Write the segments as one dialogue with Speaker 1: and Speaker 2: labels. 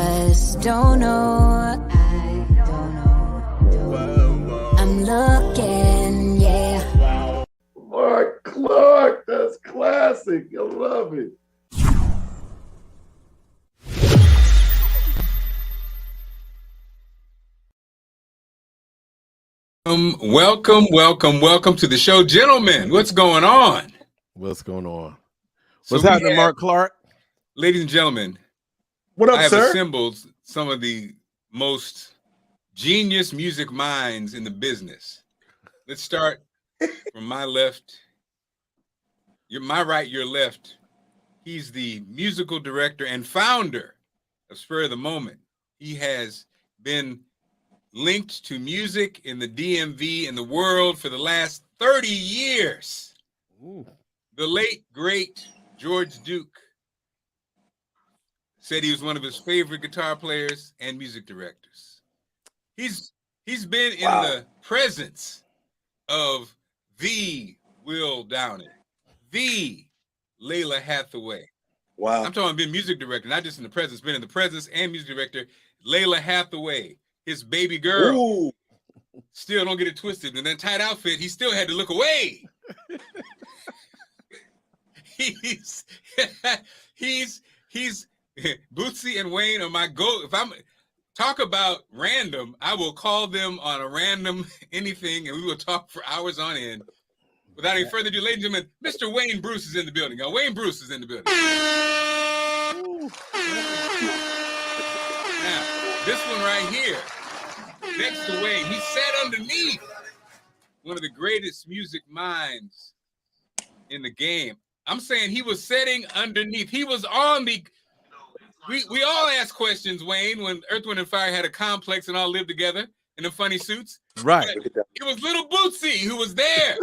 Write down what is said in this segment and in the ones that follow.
Speaker 1: just don't know. I don't know. I'm looking, yeah.
Speaker 2: Marc, Clarke, that's classic. I love it.
Speaker 3: Welcome to the show, gentlemen. What's going on?
Speaker 4: What's going on? What's happening, Marc Clarke?
Speaker 3: Ladies and gentlemen,
Speaker 2: what up,
Speaker 3: I have
Speaker 2: sir?
Speaker 3: assembled some of the most genius music minds in the business. Let's start from my left. My right, your left. He's the musical director and founder of Spur of the Moment. He has been linked to music in the DMV and the world for the last 30 years.
Speaker 4: Ooh.
Speaker 3: The late, great George Duke said he was one of his favorite guitar players and music directors. He's been in the presence of the Will Downing, the Layla Hathaway.
Speaker 2: Wow.
Speaker 3: I'm talking about music director, not just in the presence, been in the presence and music director. Layla Hathaway, his baby girl.
Speaker 2: Ooh.
Speaker 3: Still, don't get it twisted. In that tight outfit, he still had to look away. he's Bootsy and Wayne are my go. If I'm talk about random, I will call them on a random anything, and we will talk for hours on end. Without any further ado, ladies and gentlemen, Mr. Wayne Bruce is in the building. Wayne Bruce is in the building. Now, this one right here, next to Wayne, he sat underneath one of the greatest music minds in the game. I'm saying he was sitting underneath. He was on the. We all ask questions, Wayne, when Earth, Wind, and Fire had a complex and all lived together in the funny suits.
Speaker 4: Right.
Speaker 3: But it was little Bootsy who was there,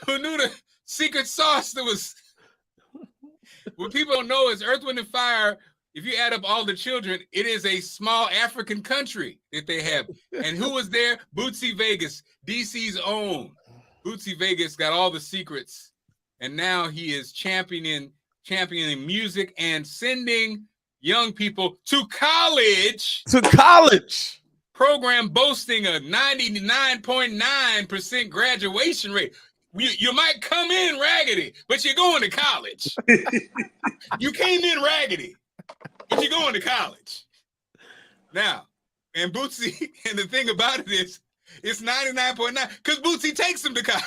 Speaker 3: who knew the secret sauce that was. What people don't know is Earth, Wind, and Fire. If you add up all the children, it is a small African country that they have. And who was there? Bootsy Vegas, DC's own. Bootsy Vegas got all the secrets. And now he is championing music and sending young people to college. Program boasting a 99.9% graduation rate. You might come in raggedy, but you're going to college. You came in raggedy, but you're going to college. Now, and Bootsy, and the thing about it is, it's 99.9 because Bootsy takes him to college.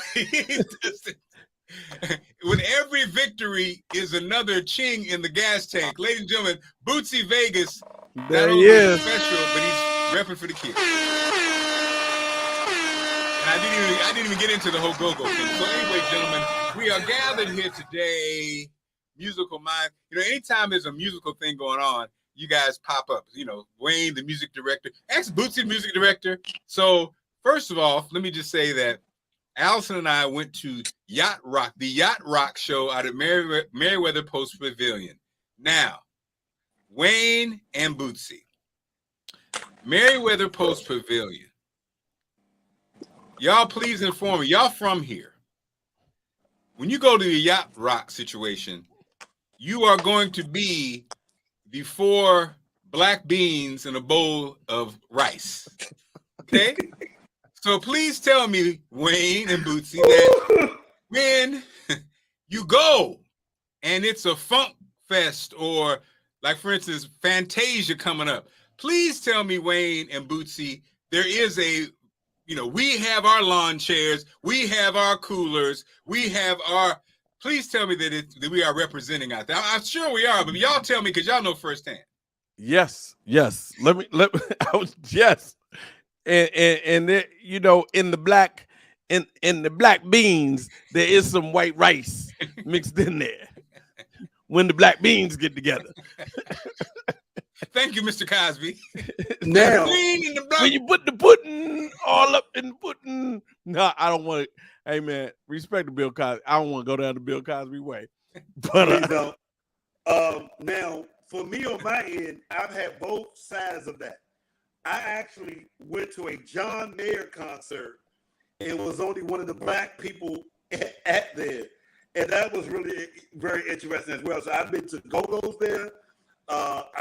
Speaker 3: When every victory is another ching in the gas tank. Ladies and gentlemen, Bootsy Vegas,
Speaker 4: there
Speaker 3: not
Speaker 4: he
Speaker 3: only
Speaker 4: is.
Speaker 3: Special, but he's repping for the kids. And I didn't even get into the whole go-go thing. So anyway, gentlemen, we are gathered here today. Musical mind. Anytime there's a musical thing going on, you guys pop up. Wayne, the music director. Ex Bootsy, the music director. So first of all, let me just say that Allison and I went to the Yacht Rock show out at Merriweather Post Pavilion. Now, Wayne and Bootsy, Merriweather Post Pavilion. Y'all, please inform me. Y'all from here. When you go to the Yacht Rock situation, you are going to be the 4 black beans in a bowl of rice. Okay? So please tell me, Wayne and Bootsy, that when you go and it's a funk fest or, like, for instance, Fantasia coming up, please tell me, Wayne and Bootsy, there is we have our lawn chairs, we have our coolers, please tell me that we are representing out there. I'm sure we are, but y'all tell me because y'all know firsthand.
Speaker 4: Yes. Yes. Yes. And there, in the black beans, there is some white rice mixed in there when the black beans get together.
Speaker 3: Thank you, Mr. Cosby.
Speaker 2: Now,
Speaker 4: when you put the pudding all up in the pudding. No, I don't want it. Hey, man, respect to Bill Cosby. I don't want to go down the Bill Cosby way. But
Speaker 2: now, for me on my end, I've had both sides of that. I actually went to a John Mayer concert and was only one of the black people at there. And that was really very interesting as well. So I've been to go-go's there.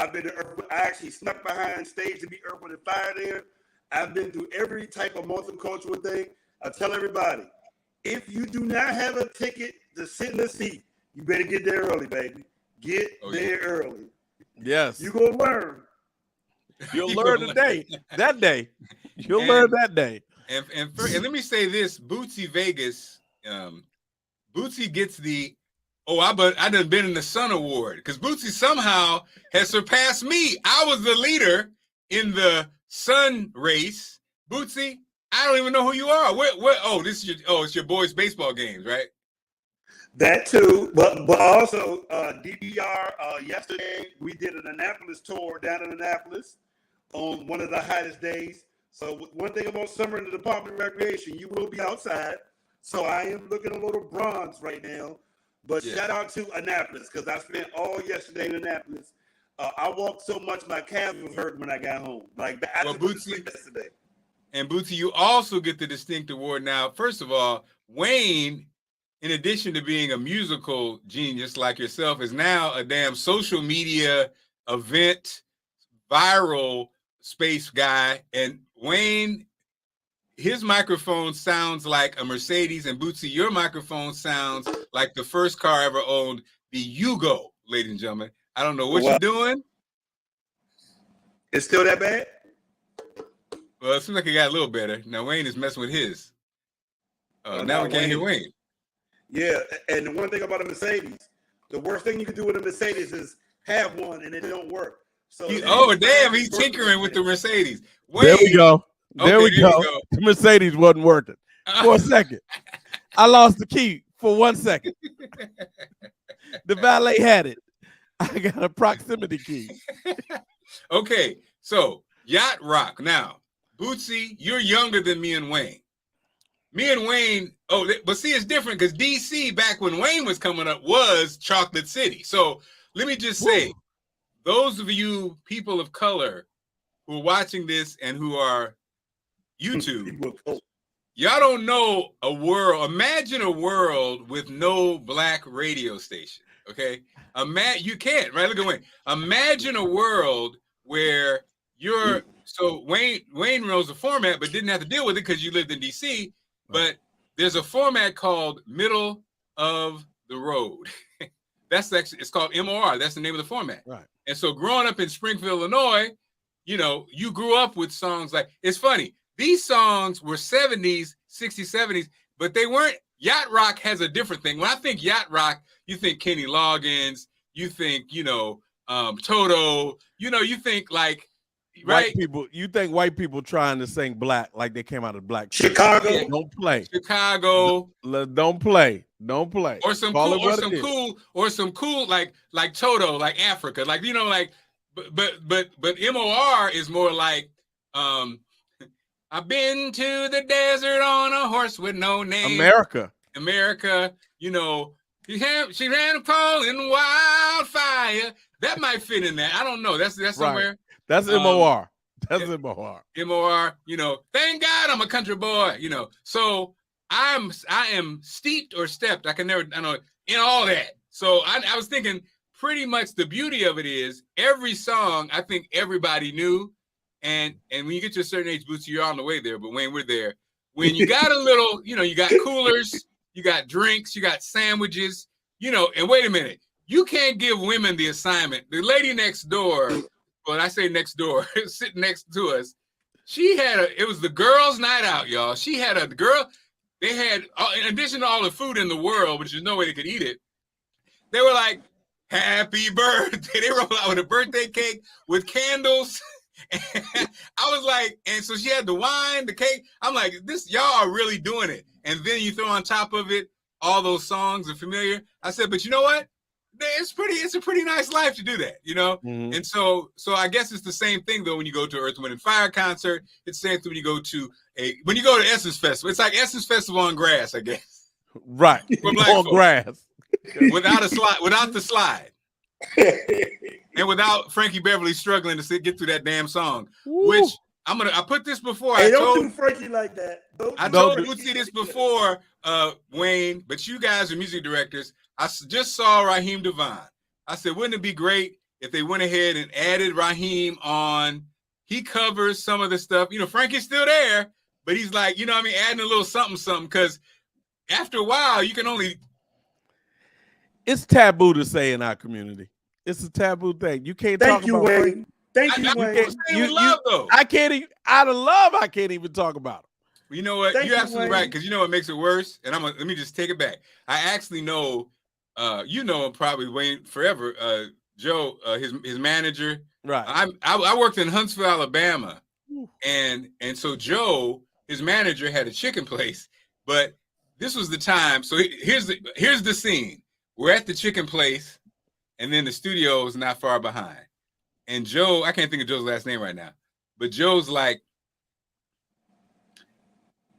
Speaker 2: I've been to I actually snuck behind stage to be Earth, Wind, and Fire there. I've been through every type of multicultural thing. I tell everybody, if you do not have a ticket to sit in the seat, you better get there early, baby. Get there early.
Speaker 4: Yes.
Speaker 2: You're going to learn.
Speaker 4: You'll learn today. That day. You'll learn that day.
Speaker 3: And let me say this, Bootsy Vegas, Bootsy gets the, I done been in the Sun Award, because Bootsy somehow has surpassed me. I was the leader in the Sun race. Bootsy, I don't even know who you are. It's your boys' baseball games, right?
Speaker 2: That too, but also DPR. Yesterday we did an Annapolis tour down in Annapolis on one of the hottest days. So one thing about summer in the Department of Recreation, you will be outside. So I am looking a little bronze right now. But shout out to Annapolis, because I spent all yesterday in Annapolis. I walked so much my calves was hurting when I got home. Like I just went to sleep yesterday.
Speaker 3: And Bootsy, you also get the distinct award now. First of all, Wayne, in addition to being a musical genius like yourself, is now a damn social media event, viral space guy. And Wayne, his microphone sounds like a Mercedes, and Bootsy, your microphone sounds like the first car ever owned, the Yugo, ladies and gentlemen. I don't know what you're doing.
Speaker 2: It's still that bad?
Speaker 3: Well, it seems like it got a little better. Now Wayne is messing with his. Now we can't hear Wayne.
Speaker 2: Yeah, and the one thing about a Mercedes, the worst thing you can do with a Mercedes is have one and it don't work. So
Speaker 3: damn, he's tinkering with the Mercedes. Wayne,
Speaker 4: there we go. There we go. The Mercedes wasn't working for a second. I lost the key for 1 second. The valet had it. I got a proximity key.
Speaker 3: Okay, so Yacht Rock. Now, Bootsy, you're younger than me and Wayne. Me and Wayne, but see, it's different because DC, back when Wayne was coming up, was Chocolate City. So let me just say, those of you people of color who are watching this and who are YouTube, y'all don't know a world. Imagine a world with no black radio station. Okay, you can't, right? Look at Wayne. Imagine a world where Wayne knows the format, but didn't have to deal with it because you lived in DC. But there's a format called Middle of the Road. It's called MOR. That's the name of the format.
Speaker 4: Right.
Speaker 3: And so growing up in Springfield, Illinois, you grew up with songs like, it's funny. These songs were 70s, 60s, 70s, but they weren't. Yacht Rock has a different thing. When I think Yacht Rock, you think Kenny Loggins, you think, Toto, you think like, right?
Speaker 4: White people, you think white people trying to sing black like they came out of black
Speaker 2: Chicago.
Speaker 4: Yeah, don't play.
Speaker 3: Chicago.
Speaker 4: Don't play. Don't play.
Speaker 3: Or some cool like Toto, like Africa. Like, but MOR is more like I've been to the desert on a horse with no name. America, she ran a calling wildfire. That might fit in there. I don't know. That's somewhere.
Speaker 4: Right. That's MOR. That's MOR.
Speaker 3: MOR, thank God I'm a country boy, So I am steeped or stepped. I know in all that. So I was thinking pretty much the beauty of it is every song I think everybody knew. And when you get to a certain age, Bootsy, you're on the way there, but Wayne, we're there. When you got a little, you got coolers, you got drinks, you got sandwiches, and wait a minute, you can't give women the assignment. The lady next door, well, I say next door, sitting next to us, it was the girls' night out, y'all. She had a girl, they had, in addition to all the food in the world, which there's no way they could eat it, they were like, happy birthday. They rolled out with a birthday cake with candles. I was like, and so she had the wine, the cake. I'm like, y'all are really doing it. And then you throw on top of it all those songs are familiar. I said, but you know what? It's a pretty nice life to do that, Mm-hmm. And so I guess it's the same thing though when you go to Earth, Wind, and Fire concert. It's the same thing when you go to Essence Festival. It's like Essence Festival on grass, I guess.
Speaker 4: Right. On grass.
Speaker 3: Without the slide. And without Frankie Beverly struggling to get through that damn song. Woo. Which I put this before.
Speaker 2: Hey, don't do Frankie like that.
Speaker 3: I told Bootsy this before, Wayne, but you guys are music directors. I just saw Raheem Devon. I said, wouldn't it be great if they went ahead and added Raheem on. He covers some of the stuff. You know, Frankie's still there, but he's like, you know what I mean, adding a little something, because after a while, you can only.
Speaker 4: It's taboo to say in our community. It's a taboo thing. You can't talk about Frankie.
Speaker 2: Thank you, Wayne.
Speaker 4: I can't even, out of love, I can't even talk about him.
Speaker 3: You know what? You're absolutely right, because you know what makes it worse? And let me just take it back. I actually know, you know him probably, Wayne, forever, Joe, his manager.
Speaker 4: Right.
Speaker 3: I worked in Huntsville, Alabama, and so Joe, his manager, had a chicken place, but this was the time. So here's the scene. We're at the chicken place, and then the studio is not far behind. And Joe, I can't think of Joe's last name right now, but Joe's like,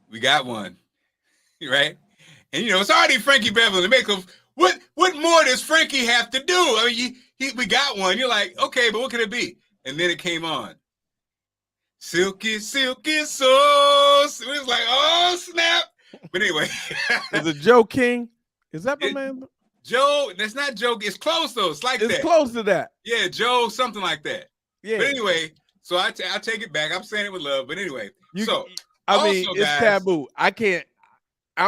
Speaker 3: we got one, right? And you know, it's already Frankie Beverly. What more does Frankie have to do? I mean, we got one. You're like, okay, but what could it be? And then it came on. Silky, silky sauce. It was like, oh, snap. But anyway.
Speaker 4: Is it Joe King? Is that my man?
Speaker 3: Joe, that's not Joe. It's close, though. It's like that.
Speaker 4: It's close to that.
Speaker 3: Yeah, Joe, something like that.
Speaker 4: Yeah.
Speaker 3: But anyway, so I take it back. I'm saying it with love. But anyway,
Speaker 4: I mean, it's guys, taboo. I can't. I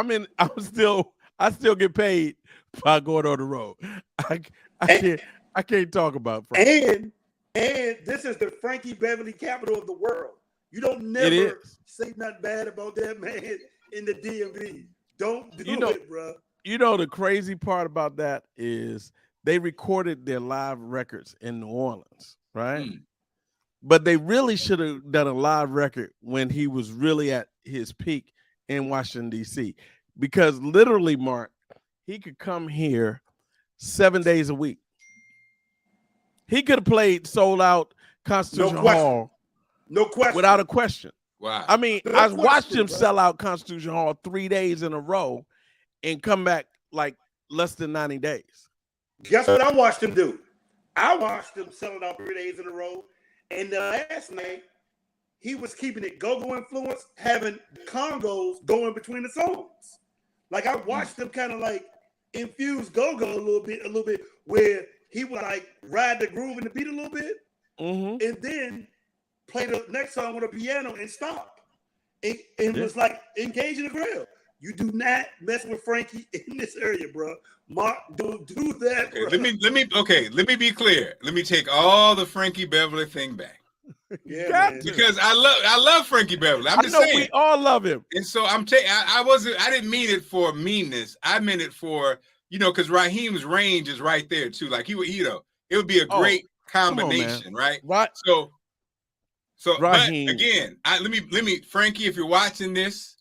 Speaker 4: still get paid by going on the road. I can't talk about
Speaker 2: Frankie. And this is the Frankie Beverly capital of the world. You don't never say nothing bad about that man in the DMV. Don't do it, bro.
Speaker 4: You know, the crazy part about that is they recorded their live records in New Orleans, right? But they really should have done a live record when he was really at his peak in Washington, D.C. Because literally, Mark, he could come here 7 days a week. He could have played sold out Constitution Hall.
Speaker 2: No question.
Speaker 4: Without a question.
Speaker 3: Wow.
Speaker 4: I mean, I watched him sell out Constitution Hall 3 days in a row and come back like less than 90 days.
Speaker 2: Guess what I watched him do? I watched him sell it out 3 days in a row. And the last night, he was keeping it go-go influence, having congos going between the songs. Like, I watched him kind of like infuse go-go a little bit, where he would like ride the groove and the beat a little bit, and then play the next song on the piano and stop. It was like engaging the crowd. You do not mess with Frankie in this area, bro. Mark, don't do that.
Speaker 3: Okay, let me be clear. Let me take all the Frankie Beverly thing back.
Speaker 2: Yeah,
Speaker 3: because I love Frankie Beverly. I'm just saying
Speaker 4: we all love him.
Speaker 3: And so I didn't mean it for meanness. I meant it for, you know, because Raheem's range is right there too. Like it would be a great combination, right?
Speaker 4: Right.
Speaker 3: So Raheem. But again, let me Frankie, if you're watching this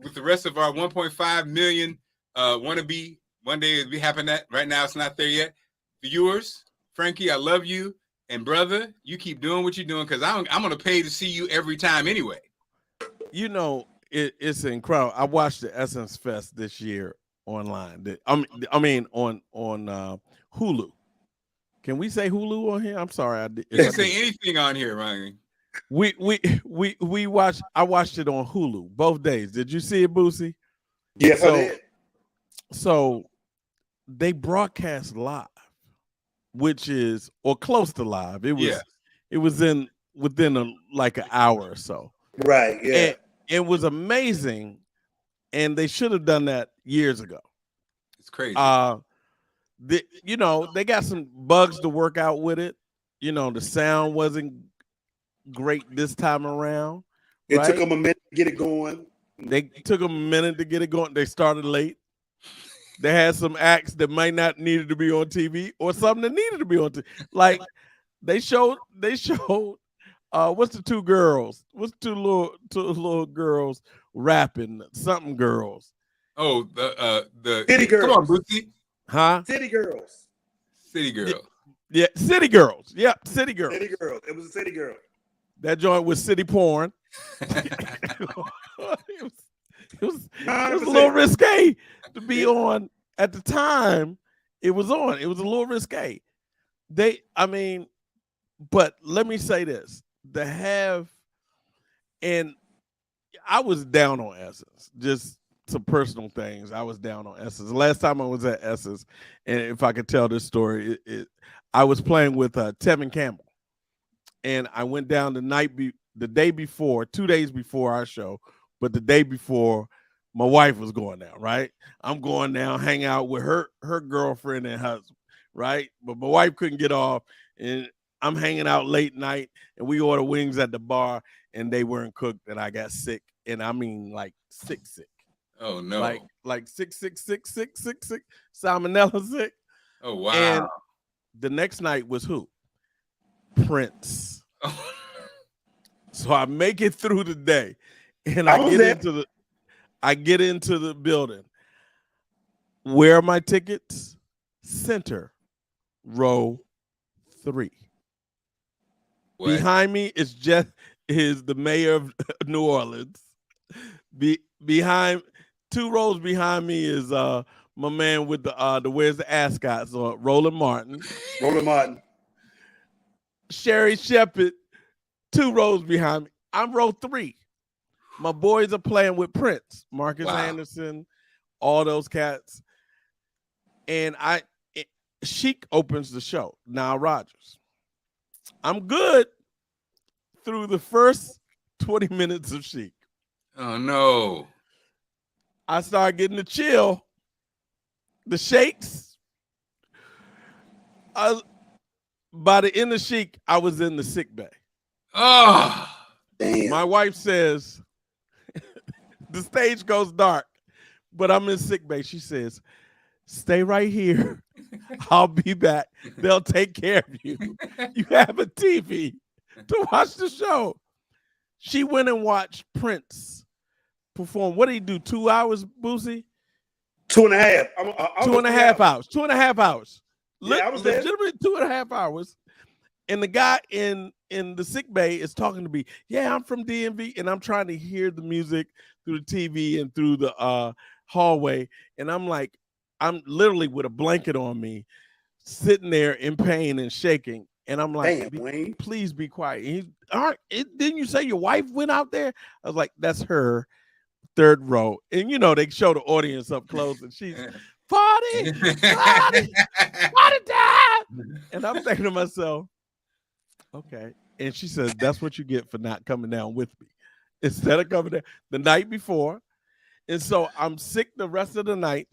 Speaker 3: with the rest of our 1.5 million wannabe, one day it'll be happening. That right now it's not there yet. Viewers, Frankie, I love you. And brother, you keep doing what you're doing, because I'm gonna pay to see you every time anyway.
Speaker 4: You know, it's incredible. I watched the Essence Fest this year online. I mean on Hulu. Can we say Hulu on here? I'm sorry, I didn't
Speaker 3: say anything on here, Ryan.
Speaker 4: We watched. I watched it on Hulu both days. Did you see it, Boosie?
Speaker 2: Yes, I did.
Speaker 4: So they broadcast live, which is or close to live. It was within like an hour or so.
Speaker 2: Right. Yeah.
Speaker 4: And it was amazing, and they should have done that years ago.
Speaker 3: It's crazy.
Speaker 4: They got some bugs to work out with it. You know, the sound wasn't great this time around.
Speaker 2: It took them a minute to get it going.
Speaker 4: They took them a minute to get it going. They started late. They had some acts that might not needed to be on TV, or something that needed to be on TV. Like they showed what's the two girls? What's two little girls rapping? Something girls.
Speaker 3: Oh, the
Speaker 2: City Girls.
Speaker 3: Come on, Bootsy.
Speaker 4: Huh?
Speaker 2: City Girls.
Speaker 3: City Girls.
Speaker 4: Yeah, City Girls. Yep, City Girls.
Speaker 2: City Girls. It was a City Girl.
Speaker 4: That joint was city porn. It was a little risque to be on at the time. It was on. It was a little risque. But let me say this: and I was down on Essence. Just some personal things. I was down on Essence. The last time I was at Essence, and if I could tell this story, I was playing with Tevin Campbell, and I went down the day before, 2 days before our show, but the day before my wife was going down, right? I'm going down, hang out with her girlfriend and husband, right? But my wife couldn't get off, and I'm hanging out late night, and we order wings at the bar, and they weren't cooked, and I got sick, and I mean like sick.
Speaker 3: Oh no!
Speaker 4: Like sick, salmonella sick.
Speaker 3: Oh wow!
Speaker 4: And the next night was who? Prince. So I make it through the day, and I get into the building. Where are my tickets? Center, row 3. What? Behind me is the mayor of New Orleans. Behind 2 rows behind me is my man with the Where's the Ascots, or Roland Martin. Sherry Shepherd, 2 rows behind me. I'm row 3. My boys are playing with Prince, Marcus Anderson, all those cats. And Chic opens the show, Nile Rodgers. I'm good through the first 20 minutes of Chic.
Speaker 3: Oh no.
Speaker 4: I started getting the chill, the shakes. By the end of Chic, I was in the sick bay.
Speaker 3: Oh,
Speaker 2: damn.
Speaker 4: My wife says, the stage goes dark, but I'm in sick bay. She says, stay right here. I'll be back. They'll take care of you. You have a TV to watch the show. She went and watched Prince perform. What did he do? 2 hours, Boosie?
Speaker 2: 2.5.
Speaker 4: 2.5 hours. 2.5 hours.
Speaker 2: Yeah, I was there.
Speaker 4: Legitimately 2.5 hours. And the guy in the sick bay is talking to me. Yeah, I'm from DMV, and I'm trying to hear the music through the TV and through the hallway. And I'm like, I'm literally with a blanket on me, sitting there in pain and shaking. And I'm like, please be quiet. And didn't you say your wife went out there? I was like, that's her, 3rd row. And they show the audience up close, and she's party time. And I'm thinking to myself, okay. And she says, that's what you get for not coming down with me. Instead of coming down the night before. And so I'm sick the rest of the night.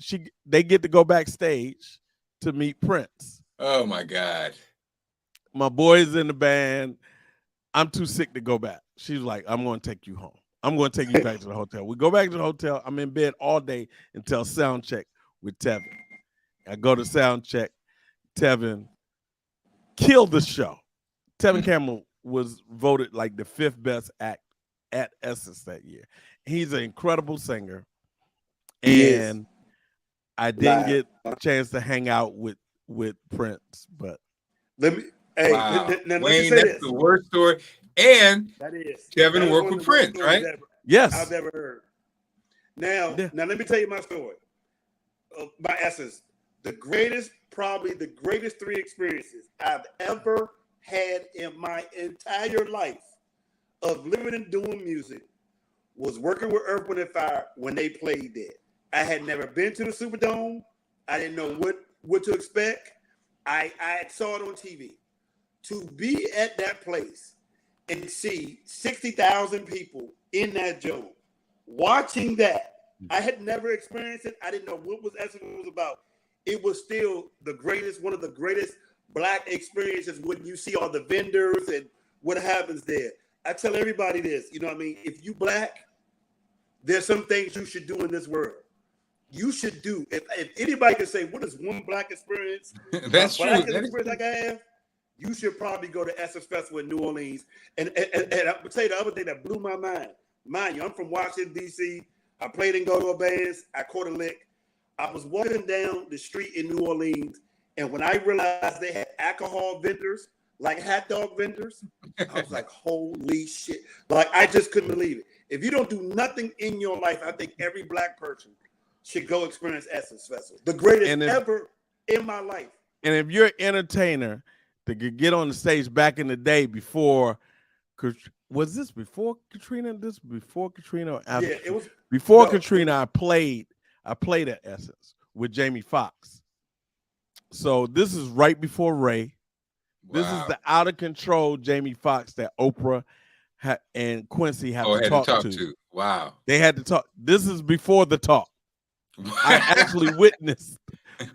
Speaker 4: They get to go backstage to meet Prince.
Speaker 3: Oh my God.
Speaker 4: My boy's in the band. I'm too sick to go back. She's like, I'm going to take you home. I'm going to take you back to the hotel. We go back to the hotel. I'm in bed all day until sound check with Tevin. I go to sound check. Tevin killed the show. Tevin Campbell was voted like the 5th best act at Essence that year. He's an incredible singer. And I didn't get a chance to hang out with Prince, but
Speaker 2: let me now
Speaker 3: Wayne, that's the worst story. And
Speaker 2: that is
Speaker 3: Kevin worked with Prince, right?
Speaker 4: Yes.
Speaker 2: I've ever heard. Now let me tell you my story. My Essence, probably the greatest 3 experiences I've ever had in my entire life of living and doing music was working with Earth, Wind & Fire when they played there. I had never been to the Superdome. I didn't know what to expect. I saw it on TV. To be at that place and see 60,000 people in that joint, watching that, I had never experienced it. I didn't know what Essence was about. It was still one of the greatest Black experiences when you see all the vendors and what happens there. I tell everybody this, if you Black, there's some things you should do in this world. You should do. If anybody can say, what is one Black experience?
Speaker 3: That's true.
Speaker 2: Black experience like I have, you should probably go to Essence Festival in New Orleans. And I would tell you the other thing that blew my mind. Mind you, I'm from Washington, D.C. I played in go-go bands. I caught a lick. I was walking down the street in New Orleans, and when I realized they had alcohol vendors, like hot dog vendors, I was like, holy shit. Like, I just couldn't believe it. If you don't do nothing in your life, I think every Black person should go experience Essence Festival. The greatest ever in my life.
Speaker 4: And if you're an entertainer that could get on the stage back in the day before, was this before Katrina? This before Katrina or after?
Speaker 2: Yeah, it was.
Speaker 4: Before Katrina, I played at Essence with Jamie Foxx. So this is right before Ray. This is
Speaker 3: Wow.
Speaker 4: the out of control Jamie Foxx that Oprah and Quincy have to
Speaker 3: Had
Speaker 4: talk
Speaker 3: to talk
Speaker 4: to.
Speaker 3: to. Wow.
Speaker 4: They had to talk. This is before the talk. I actually witnessed.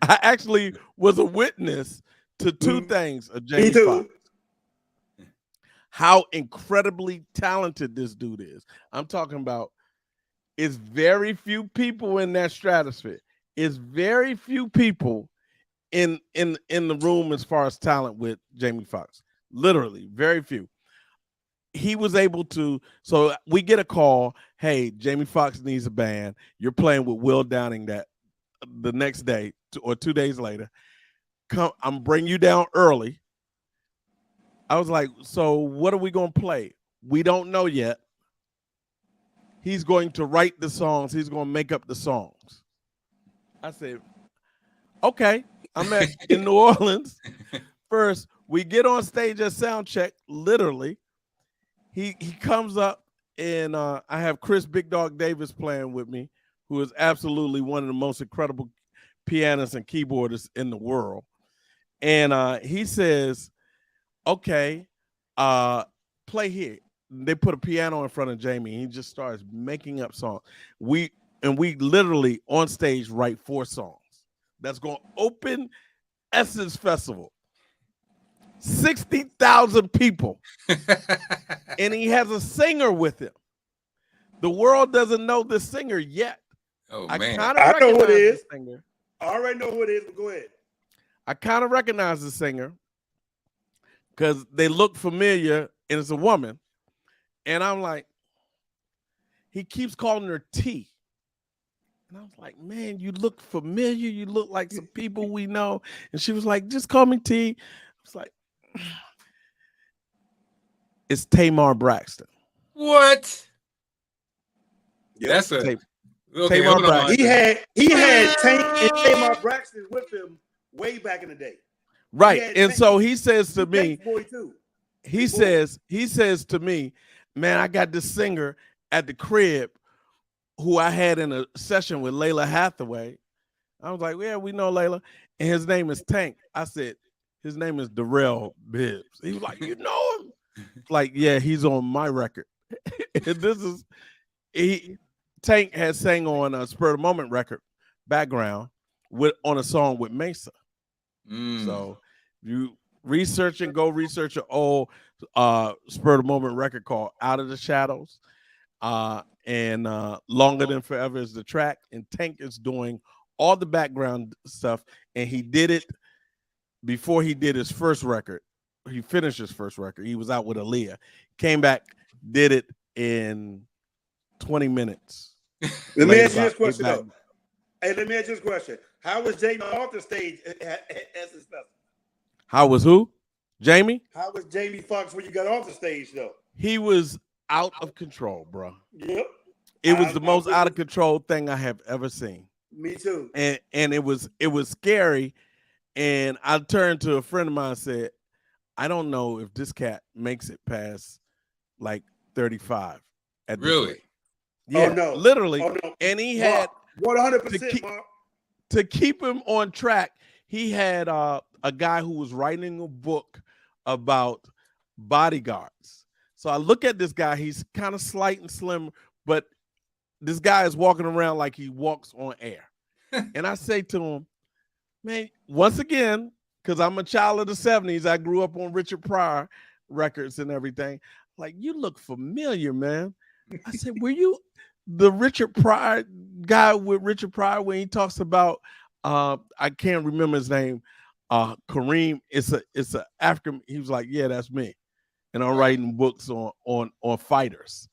Speaker 4: I actually was a witness to two things of Jamie Foxx. How incredibly talented this dude is. I'm talking about. It's very few people in that stratosphere. It's very few people in the room as far as talent with Jamie Foxx. Literally, very few. He was able to. So we get a call. Hey, Jamie Foxx needs a band. You're playing with Will Downing that the next day or 2 days later. Come, I'm bringing you down early. I was like, so what are we gonna play? We don't know yet. He's going to write the songs. He's going to make up the songs. I said, okay. I'm in New Orleans. First, we get on stage at sound check. Literally, he comes up and I have Chris Big Dog Davis playing with me, who is absolutely one of the most incredible pianists and keyboardists in the world. And he says, okay, play here. They put a piano in front of Jamie. And he just starts making up songs. We literally on stage write 4 songs that's going to open Essence Festival. 60,000 people. And he has a singer with him. The world doesn't know the singer yet.
Speaker 3: Oh,
Speaker 4: I
Speaker 3: man.
Speaker 4: kind of
Speaker 2: I know who it
Speaker 4: recognize
Speaker 2: is.
Speaker 4: the singer.
Speaker 2: I already know who it is, but go ahead.
Speaker 4: I kind of recognize the singer because they look familiar and it's a woman. And I'm like, he keeps calling her T. And I was like, man, you look familiar. You look like some people we know. And she was like, just call me T. I was like, it's Tamar Braxton.
Speaker 3: What?
Speaker 2: Yep.
Speaker 3: That's a
Speaker 4: Okay,
Speaker 3: Tamar
Speaker 4: hold on.
Speaker 3: Braxton.
Speaker 2: He had Tank and Tamar Braxton with him way back in the day.
Speaker 4: Right.
Speaker 2: had
Speaker 4: And
Speaker 2: Tank-
Speaker 4: so he says to me,
Speaker 2: Tank's boy too.
Speaker 4: he says to me, man, I got this singer at the crib who I had in a session with Layla Hathaway. I was like, yeah, we know Layla. And his name is Tank. I said, his name is Darrell Bibbs. He was like, you know him? Like, yeah, he's on my record. And Tank has sang on a Spur of the Moment record, Background, on a song with Mesa. So you go research an old Spur of the Moment record called Out of the Shadows. And Longer Than Forever is the track. And Tank is doing all the background stuff. And he did it before he did his first record. He finished his first record. He was out with Aaliyah. Came back, did it in 20 minutes.
Speaker 2: Let me ask you this question, though. Hey, let me ask you this question. How was Jamie off the stage at Essence Festival?
Speaker 4: How was who? Jamie?
Speaker 2: How was Jamie Foxx when you got off the stage, though?
Speaker 4: He was out of control, bro.
Speaker 2: Yep.
Speaker 4: It was the most out of control thing I have ever seen.
Speaker 2: Me too.
Speaker 4: And it was scary. And I turned to a friend of mine and said, I don't know if this cat makes it past like 35 at this
Speaker 3: Really?
Speaker 4: rate. Yeah,
Speaker 2: Oh, no.
Speaker 4: literally.
Speaker 2: Oh, no.
Speaker 4: And he had
Speaker 2: 100%, Mark.
Speaker 4: to keep him on track, he had a guy who was writing a book about bodyguards. So I look at this guy, he's kind of slight and slim, but this guy is walking around like he walks on air. And I say to him, man, once again, because I'm a child of the 70s, I grew up on Richard Pryor records and everything. Like, you look familiar, man. I said, were you the Richard Pryor guy with Richard Pryor when he talks about I can't remember his name, Kareem? It's a African. He was like, yeah, that's me. And I'm writing books on fighters.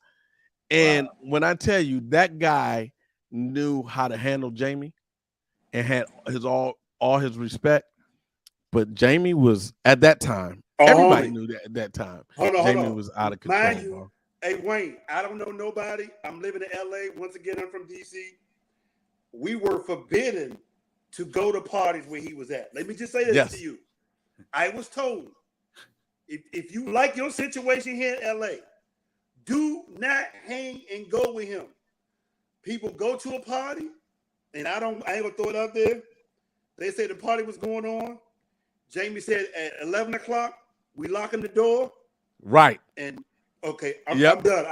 Speaker 4: And when I tell you that guy knew how to handle Jamie and had all his respect, but Jamie was at that time. Everybody knew that at that time. Jamie was out of control.
Speaker 2: Mind you, hey Wayne, I don't know nobody. I'm living in LA. Once again, I'm from DC. We were forbidden to go to parties where he was at. Let me just say this to you. I was told, if you like your situation here in LA, do not hang and go with him. People go to a party, and I ain't gonna throw it out there. They say the party was going on. Jamie said at 11 o'clock, We locking the door.
Speaker 4: Right.
Speaker 2: And okay, I'm
Speaker 4: Yep.
Speaker 2: done.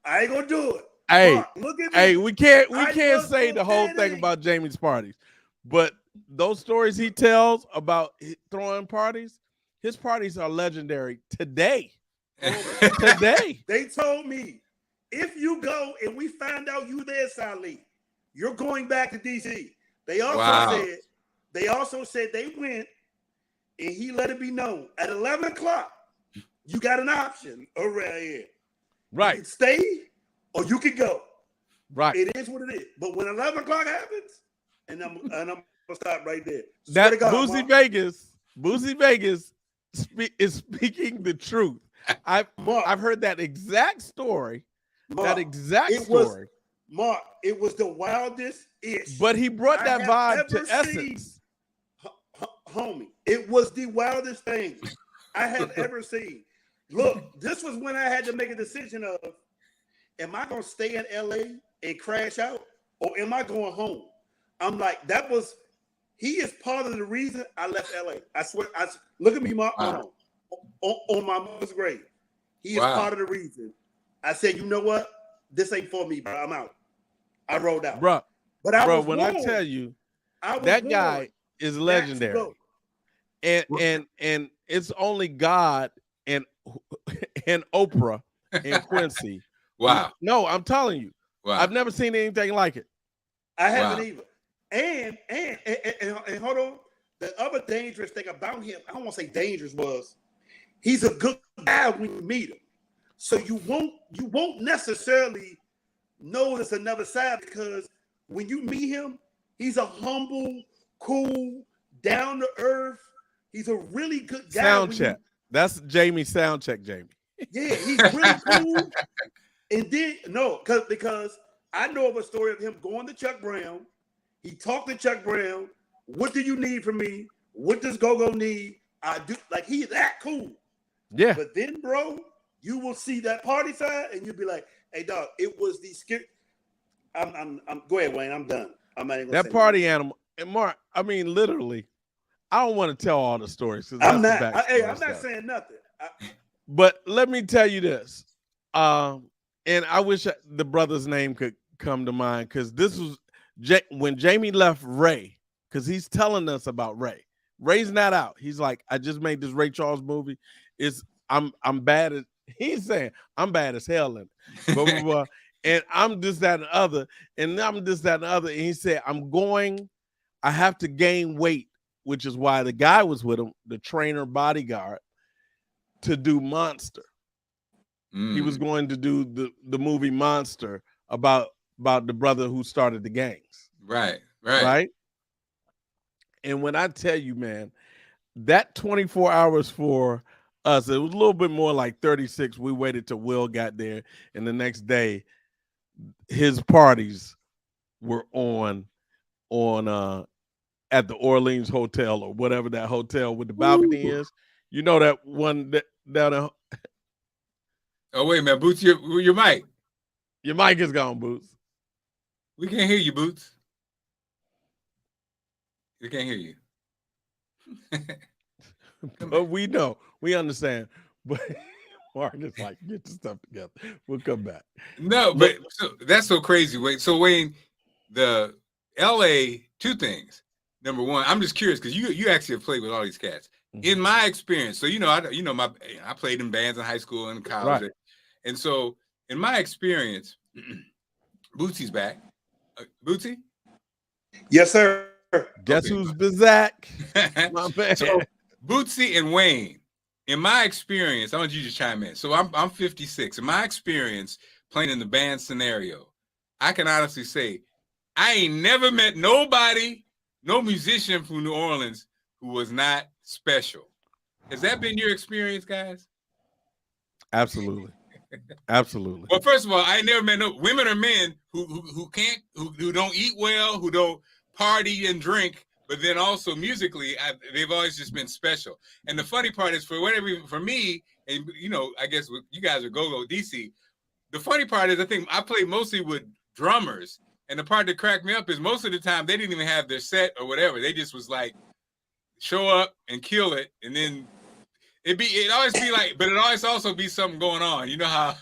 Speaker 2: I ain't gonna do it.
Speaker 4: Hey,
Speaker 2: Mark, look at me.
Speaker 4: hey, we can't
Speaker 2: I was
Speaker 4: say the whole thing
Speaker 2: forbidding.
Speaker 4: about Jamie's parties, but those stories he tells about throwing parties, his parties are legendary today. Today.
Speaker 2: They told me if you go and we find out you there, Sally, you're going back to DC. They also said they went and he let it be known at 11 o'clock. You got an option around here.
Speaker 4: Right.
Speaker 2: You can stay or you can go.
Speaker 4: Right.
Speaker 2: It is what it is. But when 11 o'clock happens, and I'm gonna stop right there.
Speaker 4: That Boosie Vegas is speaking the truth. I've heard that exact story.
Speaker 2: Mark, Mark, it was the wildest ish.
Speaker 4: But he brought that vibe to Essence.
Speaker 2: Homie, it was the wildest thing I have ever seen. Look, this was when I had to make a decision of, am I going to stay in LA and crash out, or am I going home? I'm like, he is part of the reason I left LA. I swear, look at me, Mark, on my mother's grave. He is part of the reason. I said, you know what? This ain't for me, bro. I'm out. I rolled out.
Speaker 4: Bro,
Speaker 2: when
Speaker 4: I tell you, that guy is legendary. And it's only God and Oprah and Quincy.
Speaker 3: Wow.
Speaker 4: No, I'm telling you.
Speaker 3: Wow.
Speaker 4: I've never seen anything like it.
Speaker 2: I haven't either. And hold on. The other dangerous thing about him, I don't want to say dangerous, was he's a good guy when you meet him. So you won't necessarily notice another side, because when you meet him, he's a humble, cool, down to earth. He's a really good guy.
Speaker 4: Sound check. That's Jamie's sound check, Jamie.
Speaker 2: Yeah, he's really cool. And then because I know of a story of him going to Chuck Brown. He talked to Chuck Brown. What do you need from me? What does Go-Go need? I do. Like, he's that cool.
Speaker 4: Yeah.
Speaker 2: But then, bro, you will see that party side and you'll be like, hey, dog, it was the scary. I'm go ahead, Wayne. I'm done. I'm not even gonna
Speaker 4: that party animal. And Mark, I mean, literally, I don't want to tell all the stories.
Speaker 2: I'm not. I'm not saying nothing.
Speaker 4: But let me tell you this. And I wish the brother's name could come to mind, because this was when Jamie left Ray, because he's telling us about Ray. Ray's not out. He's like, I just made this Ray Charles movie. I'm bad at. He's saying I'm bad as hell in it. Blah, blah, blah. And I'm this, that, and the other. And I'm this, that, and the other. And he said, I have to gain weight, which is why the guy was with him, the trainer bodyguard, to do Monster. He was going to do the movie Monster about the brother who started the gangs. Right. And when I tell you, man, that 24 hours for us, it was a little bit more like 36. We waited till Will got there, and the next day, his parties were on at the Orleans Hotel, or whatever that hotel with the balcony is. You know that one down there.
Speaker 3: Oh, wait a minute, Boots, your mic.
Speaker 4: Your mic is gone, Boots.
Speaker 3: We can't hear you, Boots. We can't hear you.
Speaker 4: But we know. We understand. But Mark is like, get your stuff together. We'll come back.
Speaker 3: No, but that's so crazy. Wait, so Wayne, the LA, two things. Number one, I'm just curious because you actually have played with all these cats. Mm-hmm. In my experience, so I played in bands in high school and college, right. And so in my experience, Bootsy's back. Bootsy?
Speaker 2: Yes, sir.
Speaker 4: Guess who's back? My man.
Speaker 3: So Bootsy and Wayne, in my experience, I want you to chime in. So I'm 56. In my experience, playing in the band scenario, I can honestly say I ain't never met nobody, no musician from New Orleans who was not special. Has that been your experience, guys?
Speaker 4: Absolutely. Absolutely.
Speaker 3: Well, first of all, I ain't never met no women or men who don't eat well, who don't party and drink, but then also musically, they've always just been special. And the funny part is, for me, and I guess you guys are go-go DC. The funny part is, I think I play mostly with drummers, and the part that cracked me up is most of the time they didn't even have their set or whatever. They just was like, show up and kill it, and then It always be like, but it always also be something going on. You know how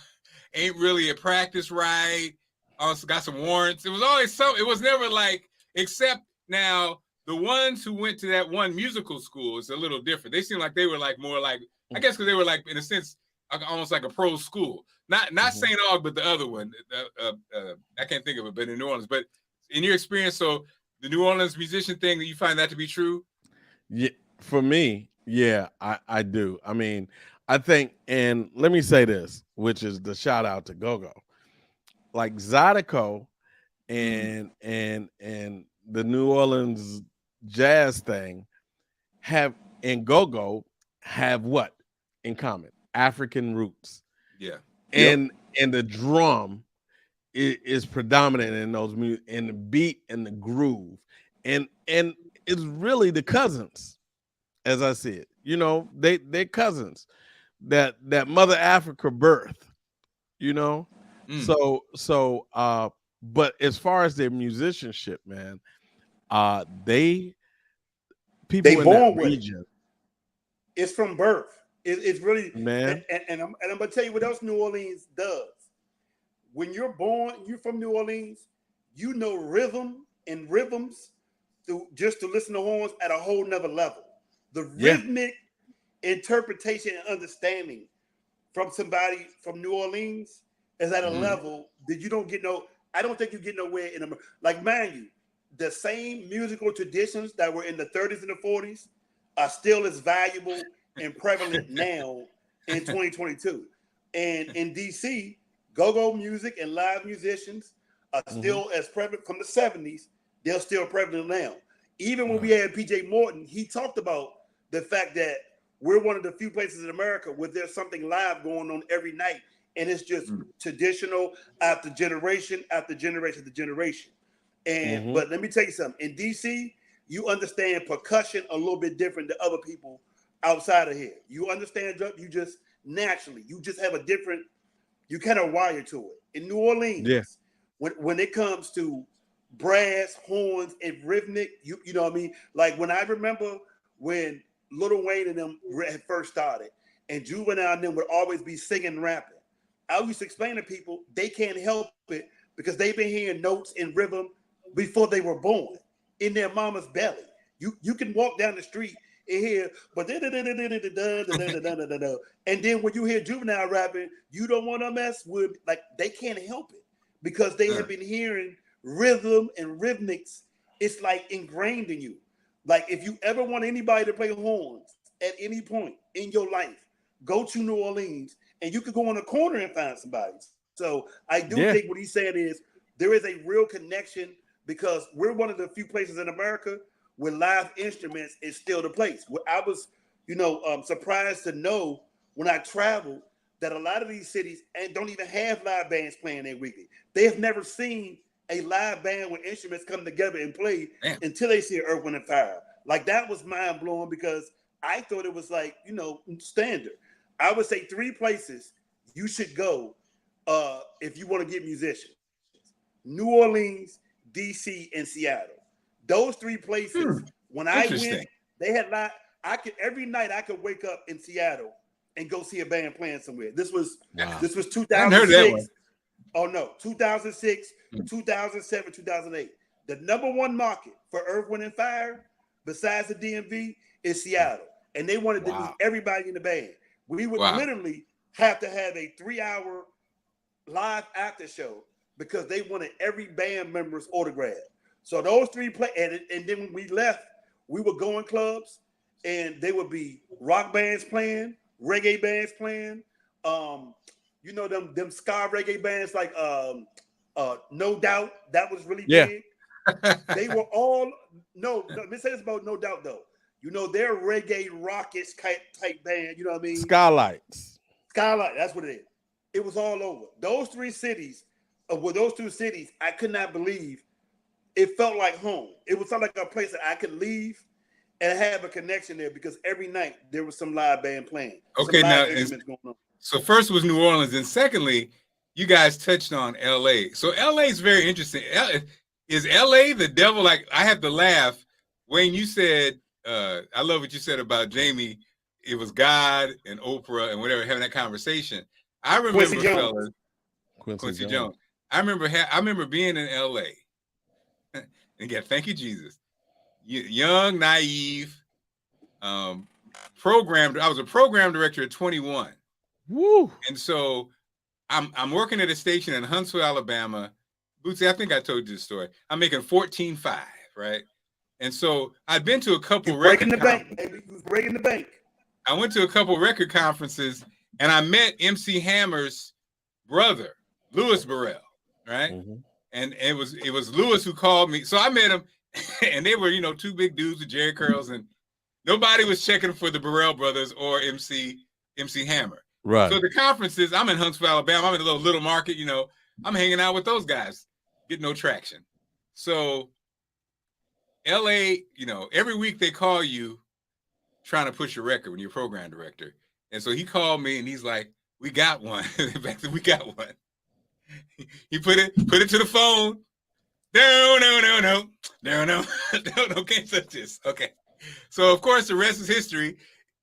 Speaker 3: ain't really a practice right. Also got some warrants. It was always something. It was never like, except now the ones who went to that one musical school is a little different. They seem like they were like more like, I guess because they were like in a sense almost like a pro school. Not St. Aug, but the other one. I can't think of it, but in New Orleans. But in your experience, so the New Orleans musician thing, you find that to be true?
Speaker 4: Yeah, for me, yeah, I do. I mean, I think, and let me say this, which is the shout out to Go-Go. Like Zydeco and the New Orleans jazz thing and Go-Go have what in common? African roots.
Speaker 3: Yeah.
Speaker 4: And the drum is predominant in those music, and the beat and the groove. And it's really the cousins, as I see it. You know, they're cousins that Mother Africa birth, you know. So but as far as their musicianship, man, people in that region.
Speaker 2: It's from birth. It's really,
Speaker 4: man.
Speaker 2: And I'm gonna tell you what else New Orleans does. When you're born, you're from New Orleans, you know rhythm and rhythms to listen to horns at a whole nother level. The rhythmic interpretation and understanding from somebody from New Orleans is at a level that you don't get I don't think you get nowhere in America. Like, mind you, the same musical traditions that were in the 30s and the 40s are still as valuable and prevalent now in 2022. And in DC, go-go music and live musicians are still as prevalent from the 70s. They're still prevalent now. Even when we had PJ Morton, he talked about the fact that we're one of the few places in America where there's something live going on every night. And it's just traditional after generation after generation after generation. And but let me tell you something. In DC, you understand percussion a little bit different than other people outside of here. You understand drum, you just naturally, you just have a different, you kind of wire to it. In New Orleans, when it comes to brass, horns, and rhythmic, you know what I mean? Like when I remember when Lil Wayne and them had first started, and Juvenile and them would always be singing, rapping. I used to explain to people they can't help it because they've been hearing notes and rhythm before they were born in their mama's belly. You can walk down the street and hear, but and then when you hear Juvenile rapping, you don't want to mess with, like, they can't help it because they have been hearing rhythm and rhythmics. It's like ingrained in you. Like if you ever want anybody to play horns at any point in your life, go to New Orleans and you could go on a corner and find somebody. So I do think what he's saying is there is a real connection because we're one of the few places in America where live instruments is still the place. Where I was, surprised to know when I traveled that a lot of these cities don't even have live bands playing their weekly. They have never seen a live band with instruments come together and play until they see Earth, Wind, and Fire. Like that was mind blowing because I thought it was like, standard. I would say 3 places you should go if you want to get musicians: New Orleans, DC, and Seattle. Those 3 places. When I went, they had every night I could wake up in Seattle and go see a band playing somewhere. This was 2006. Oh no, 2006, 2007, 2008. The #1 market for Earth, Wind, and Fire, besides the DMV, is Seattle, and they wanted to use everybody in the band. We would literally have to have a 3-hour live after show because they wanted every band member's autograph. So those 3 and then when we left, we would go in clubs, and they would be rock bands playing, reggae bands playing, them ska reggae bands like No Doubt. That was really big. They were all let me say this about No Doubt though. They're reggae rockets type band. You know what I mean?
Speaker 4: Skylights.
Speaker 2: That's what it is. It was all over. Those 3 cities, with those 2 cities, I could not believe it felt like home. It was like a place that I could leave and have a connection there because every night there was some live band playing.
Speaker 3: Okay, now
Speaker 2: going on.
Speaker 3: So first was New Orleans, and secondly, you guys touched on LA. So LA is very interesting. Is LA the devil? Like I have to laugh when you said, I love what you said about Jamie. it was God and Oprah and whatever having that conversation. I remember,
Speaker 2: Quincy Jones.
Speaker 3: fellas, Quincy Jones. I remember being in L.A. and again, thank you, Jesus. Young, naive, programmed. I was a program director at 21.
Speaker 4: Woo!
Speaker 3: And so I'm working at a station in Huntsville, Alabama. Bootsy, I think I told you this story. I'm making $14.5, right? And so I've been to a couple
Speaker 2: breaking the bank, baby. Breaking the bank.
Speaker 3: I went to a couple record conferences and I met MC Hammer's brother, Louis Burrell, right?
Speaker 4: Mm-hmm.
Speaker 3: And it was Louis who called me. So I met him, and they were, two big dudes with Jerry curls, and nobody was checking for the Burrell brothers or MC Hammer.
Speaker 4: Right.
Speaker 3: So the conferences, I'm in Huntsville, Alabama. I'm in a little market, I'm hanging out with those guys, get no traction. So LA, every week they call you trying to push your record when you're a program director. And so he called me and he's like, we got one. We got one. He put it to the phone. No, can't touch this. Okay. So of course the rest is history.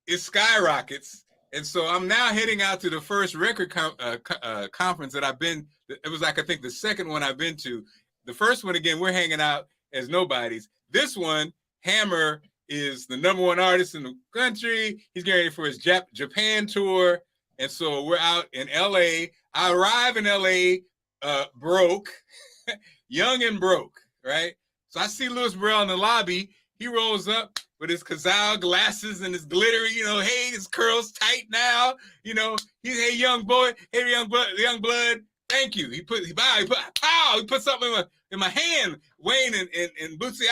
Speaker 3: It skyrockets. And so I'm now heading out to the first record conference that I've been. It was like, I think the second one I've been to. The first one, again, we're hanging out as nobodies. This one, Hammer is the #1 artist in the country. He's getting ready for his Japan tour. And so we're out in LA. I arrive in LA broke, young and broke, right? So I see Louis Burrell in the lobby. He rolls up with his Cazal glasses and his glittery, hey, his curls tight now. He's, hey, young boy, hey, young blood. Thank you. He put something in my hand. Wayne and Bootsy.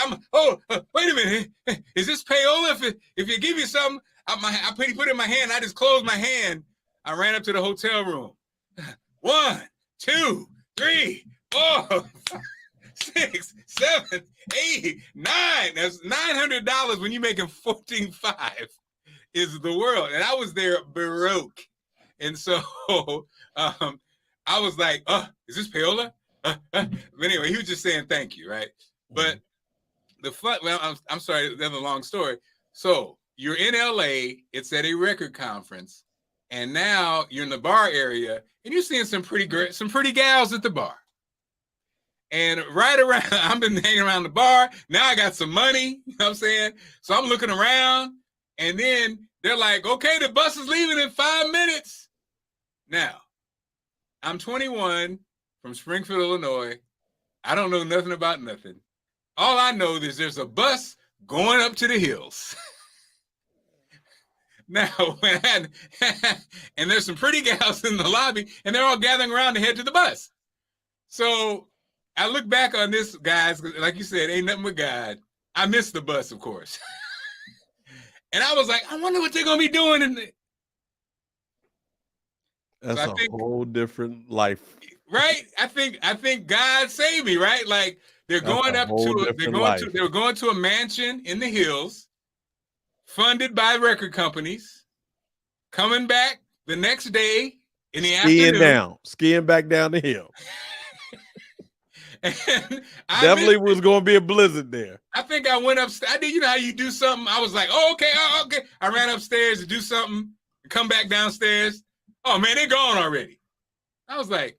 Speaker 3: Wait a minute. Is this payola? If you give me something, he put it in my hand. I just closed my hand. I ran up to the hotel room. 1, 2, 3, 4, 5, 6, 7, 8, 9. That's $900 when you're making $14.5 is the world. And I was there baroque. And so I was like, is this payola? But anyway, he was just saying thank you, right? But the fun, I'm sorry, that's a long story. So you're in LA, it's at a record conference, and now you're in the bar area, and you're seeing some pretty gals at the bar. And right around, I've been hanging around the bar. Now I got some money, you know what I'm saying? So I'm looking around, and then they're like, okay, the bus is leaving in 5 minutes. Now, I'm 21 from Springfield, Illinois. I don't know nothing about nothing. All I know is there's a bus going up to the hills. Now, and there's some pretty gals in the lobby, and they're all gathering around to head to the bus. So I look back on this, guys, like you said, ain't nothing but God. I missed the bus, of course. And I was like, I wonder what they're going to be doing.
Speaker 4: That's a whole different life.
Speaker 3: Right? I think God saved me, right? Like they're going to a mansion in the hills, funded by record companies, coming back the next day in the afternoon.
Speaker 4: Skiing back down the hill.
Speaker 3: And
Speaker 4: definitely was going to be a blizzard there.
Speaker 3: I think I went upstairs. I did, how you do something. I was like, oh, okay. I ran upstairs to do something, come back downstairs. Oh man, they're gone already. I was like,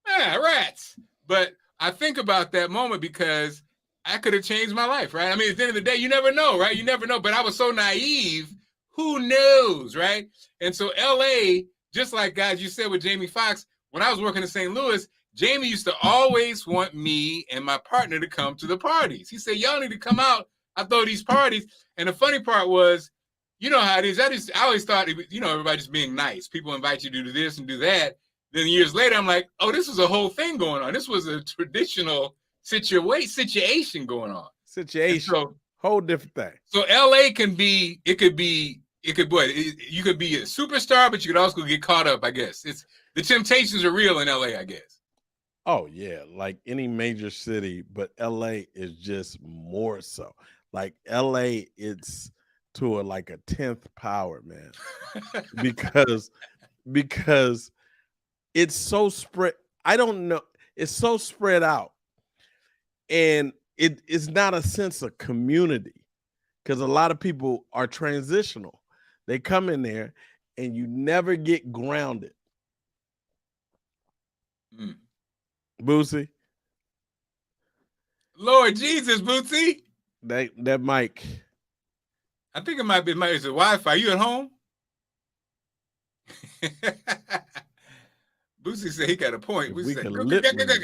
Speaker 3: rats. But I think about that moment because I could have changed my life, right? I mean, at the end of the day, you never know, right? You never know. But I was so naive. Who knows, right? And so LA, just like guys, you said with Jamie Foxx, when I was working in St. Louis, Jamie used to always want me and my partner to come to the parties. He said, y'all need to come out. I throw these parties. And the funny part was, you know how it is. I always thought, everybody just being nice. People invite you to do this and do that. Then years later, I'm like, oh, this was a whole thing going on. This was a traditional situation going on.
Speaker 4: So, whole different thing.
Speaker 3: So LA you could be a superstar, but you could also get caught up, I guess. The temptations are real in LA, I guess.
Speaker 4: Oh, yeah. Like any major city, but LA is just more so. Like LA, it's to a 10th power, man. because it's so spread. I don't know. It's so spread out. And it is not a sense of community because a lot of people are transitional. They come in there and you never get grounded. Boosie.
Speaker 3: Lord Jesus, Bootsy.
Speaker 4: That mic.
Speaker 3: I think it might be it's a Wi-Fi. You at home? Boosie said he got a point.
Speaker 4: We
Speaker 3: said,
Speaker 4: can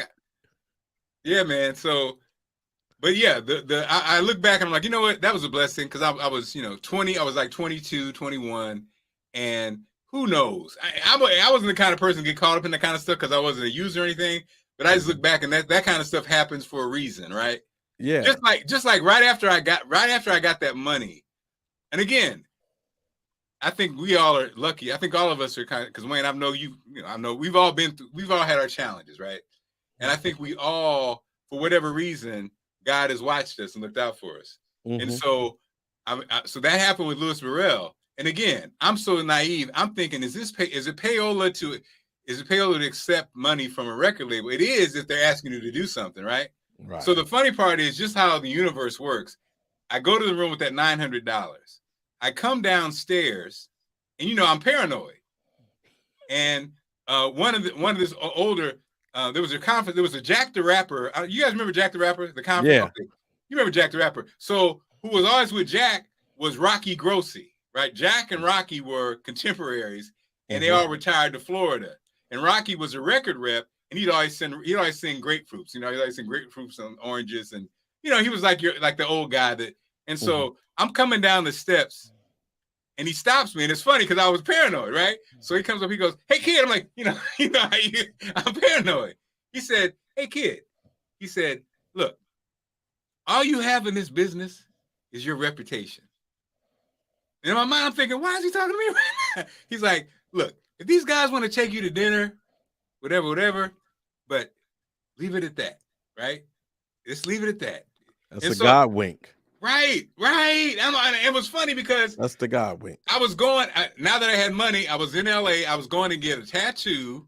Speaker 3: yeah, man. So, but yeah, I look back and I'm like, you know what? That was a blessing because I was, 20. I was like 22, 21, and who knows? I wasn't the kind of person to get caught up in that kind of stuff because I wasn't a user or anything. But I just look back and that kind of stuff happens for a reason, right?
Speaker 4: Yeah.
Speaker 3: Just like right after I got that money, and again, I think we all are lucky. I think all of us are kind of, because Wayne, I know I know we've all had our challenges, right? And I think we all, for whatever reason, God has watched us and looked out for us. And so, so that happened with Louis Burrell. And again, I'm so naive. I'm thinking, is it payola to accept money from a record label? It is if they're asking you to do something, right?
Speaker 4: Right.
Speaker 3: So the funny part is just how the universe works. I go to the room with that $900. I come downstairs, and I'm paranoid. And one of this older, there was a conference. There was a Jack the Rapper. You guys remember Jack the Rapper? The conference.
Speaker 4: Yeah.
Speaker 3: Okay. You remember Jack the Rapper? So who was always with Jack was Rocky Grossi, right? Jack and Rocky were contemporaries, and they all retired to Florida. And Rocky was a record rep, and he'd always sing grapefruits. He'd always sing grapefruits and oranges, and he was like the old guy that. And so I'm coming down the steps, and he stops me, and it's funny because I was paranoid, right? So he comes up, he goes, "Hey kid," I'm like, I'm paranoid. He said, "Hey kid," he said, "Look, all you have in this business is your reputation." And in my mind, I'm thinking, why is he talking to me right now? He's like, "Look, if these guys want to take you to dinner, whatever, but leave it at that, right? Just leave it at that."
Speaker 4: That's a God wink.
Speaker 3: Right. It was funny because
Speaker 4: that's the God wink.
Speaker 3: I was going, now that I had money, I was in LA, I was going to get a tattoo,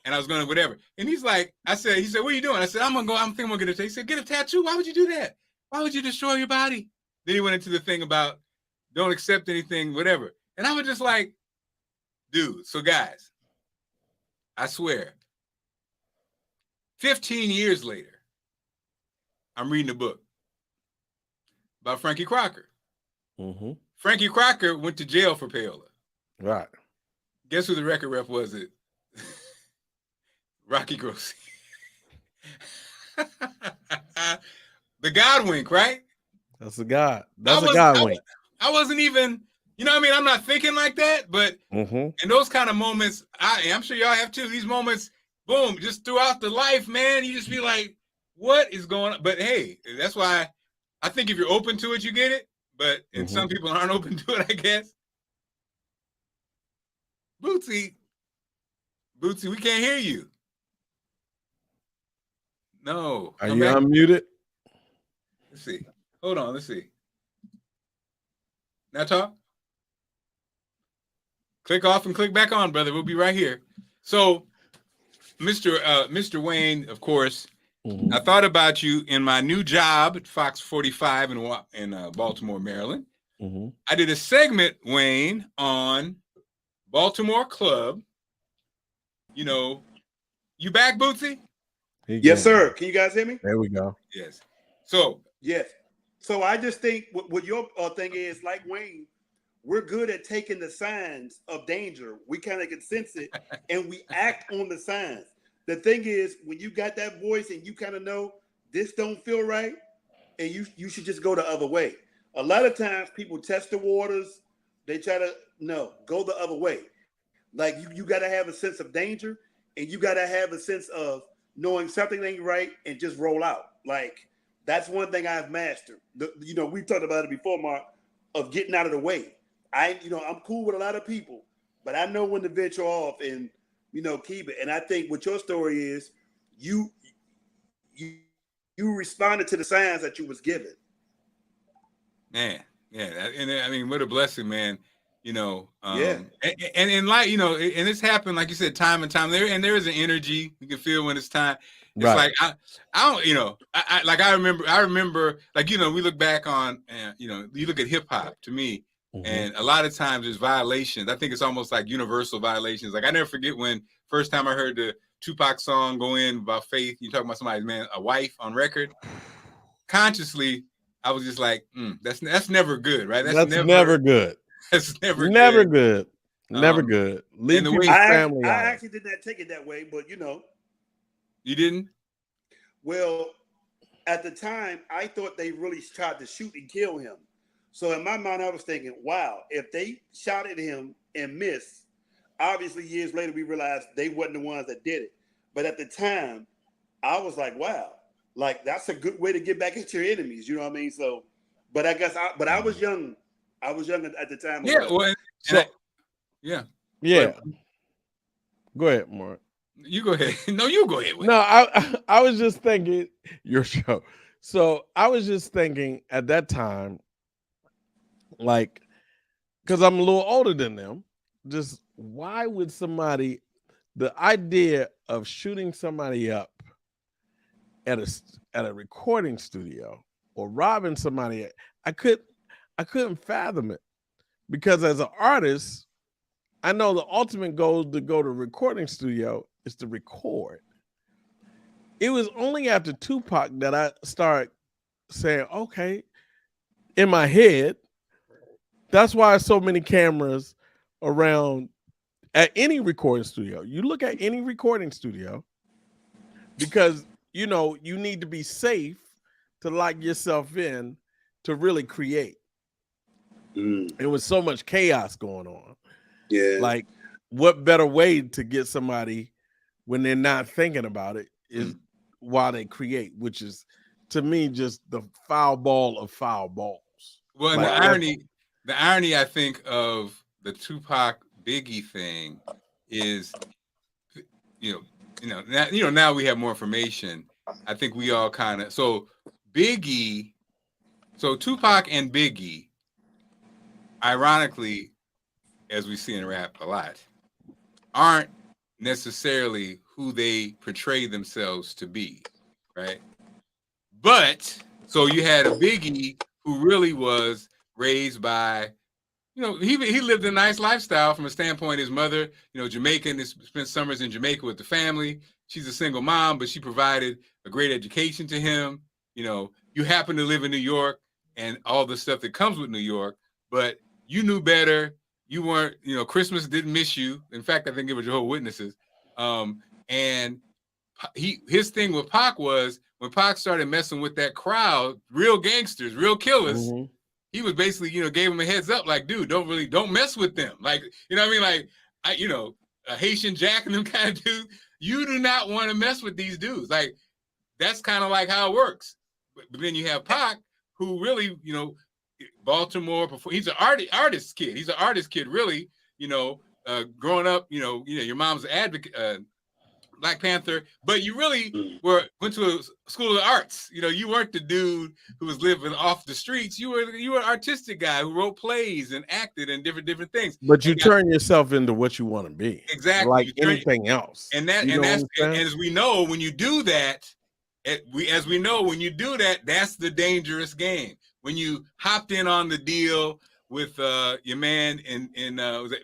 Speaker 3: and I was going to whatever. And he said, "What are you doing?" I said, I'm thinking I'm going to get a tattoo. He said, "Get a tattoo? Why would you do that? Why would you destroy your body?" Then he went into the thing about don't accept anything, whatever. And I was just like, dude, so guys, I swear, 15 years later, I'm reading a book about Frankie Crocker. Frankie Crocker went to jail for payola.
Speaker 4: Right.
Speaker 3: Guess who the record rep was? It Rocky Grossi. The God wink, right?
Speaker 4: That's a God. That's a God wink.
Speaker 3: I wasn't even, I'm not thinking like that, but in those kind of moments, I'm sure y'all have too. These moments, boom, just throughout the life, man, you just be like, what is going on? But hey, that's why I think if you're open to it, you get it. But some people aren't open to it, I guess. Bootsy, we can't hear you. No.
Speaker 4: Are you unmuted?
Speaker 3: Let's see. Hold on. Let's see. Now talk. Click off and click back on, brother. We'll be right here. So, Mr. Wayne, of course, I thought about you in my new job at Fox 45 in Baltimore, Maryland. I did a segment, Wayne, on Baltimore Club. You back, Bootsy?
Speaker 2: Yes, sir. Can you guys hear me?
Speaker 4: There we go.
Speaker 3: Yes. So,
Speaker 2: yes. So I just think what your thing is, like Wayne, we're good at taking the signs of danger. We kind of can sense it, and we act on the signs. The thing is, when you got that voice and you kind of know this don't feel right, and you should just go the other way. A lot of times people test the waters. They try to, go the other way. Like you got to have a sense of danger, and you got to have a sense of knowing something ain't right and just roll out. Like that's one thing I've mastered. We talked about it before, Mark, of getting out of the way. I'm cool with a lot of people, but I know when to venture off and, keep it. And I think what your story is, you responded to the signs that you was given.
Speaker 3: Man, yeah. And I mean, what a blessing, man.
Speaker 2: Yeah.
Speaker 3: And in life, and it's happened, like you said, time and time there is an energy you can feel when it's time. It's
Speaker 4: right.
Speaker 3: like, I remember, like, we look back on, you look at hip hop. To me, And a lot of times there's violations. I think it's almost like universal violations. Like I never forget when first time I heard the Tupac song go in about faith. You talking about somebody's a wife on record. Consciously, I was just like, that's never good, right?
Speaker 4: That's never good.
Speaker 3: That's never
Speaker 4: good. Never good. Leave people's family out.
Speaker 2: I actually did not take it that way, but you
Speaker 3: didn't.
Speaker 2: Well, at the time, I thought they really tried to shoot and kill him. So in my mind, I was thinking, wow, if they shot at him and missed, obviously years later we realized they wasn't the ones that did it. But at the time, I was like, wow, like that's a good way to get back at your enemies. You know what I mean? So, but I guess I was young. I was young at the time.
Speaker 3: Yeah. Well,
Speaker 4: yeah. Go ahead, Mark.
Speaker 3: You go ahead. No, you go ahead.
Speaker 4: No, I was just thinking your show. So I was just thinking at that time, like, because I'm a little older than them, just why would somebody, the idea of shooting somebody up at a recording studio or robbing somebody, I couldn't fathom it, because as an artist, I know the ultimate goal to go to a recording studio is to record. It was only after Tupac that I started saying, okay, in my head, that's why so many cameras around at any recording studio. You look at any recording studio, because you need to be safe to lock yourself in to really create. There was so much chaos going on.
Speaker 2: Yeah.
Speaker 4: Like, what better way to get somebody when they're not thinking about it is while they create, which is, to me, just the foul ball of foul balls.
Speaker 3: Well, and the irony, I think, of the Tupac Biggie thing is, now we have more information. I think we all kind of, so Tupac and Biggie, ironically, as we see in rap a lot, aren't necessarily who they portray themselves to be, right? But so you had a Biggie who really was raised by, he lived a nice lifestyle from a standpoint. His mother, Jamaican, spent summers in Jamaica with the family. She's a single mom, but she provided a great education to him. You happen to live in New York and all the stuff that comes with New York, but you knew better. You weren't, Christmas didn't miss you. In fact, I think it was Jehovah's Witnesses. And his thing with Pac was, when Pac started messing with that crowd, real gangsters, real killers, he was basically, gave him a heads up, like, dude, don't mess with them. Like, you know what I mean? Like, a Haitian Jack and them kind of dudes, you do not want to mess with these dudes. Like, that's kind of like how it works. But then you have Pac, who really, Baltimore, he's an artist kid. He's an artist kid, really, growing up, your mom's an advocate, Black Panther, but you really went to a school of the arts. You weren't the dude who was living off the streets. You were an artistic guy who wrote plays and acted and different things.
Speaker 4: But you turn yourself into what you want to be.
Speaker 3: Exactly.
Speaker 4: Like anything else.
Speaker 3: And as we know, when you do that, that's the dangerous game. When you hopped in on the deal with your man in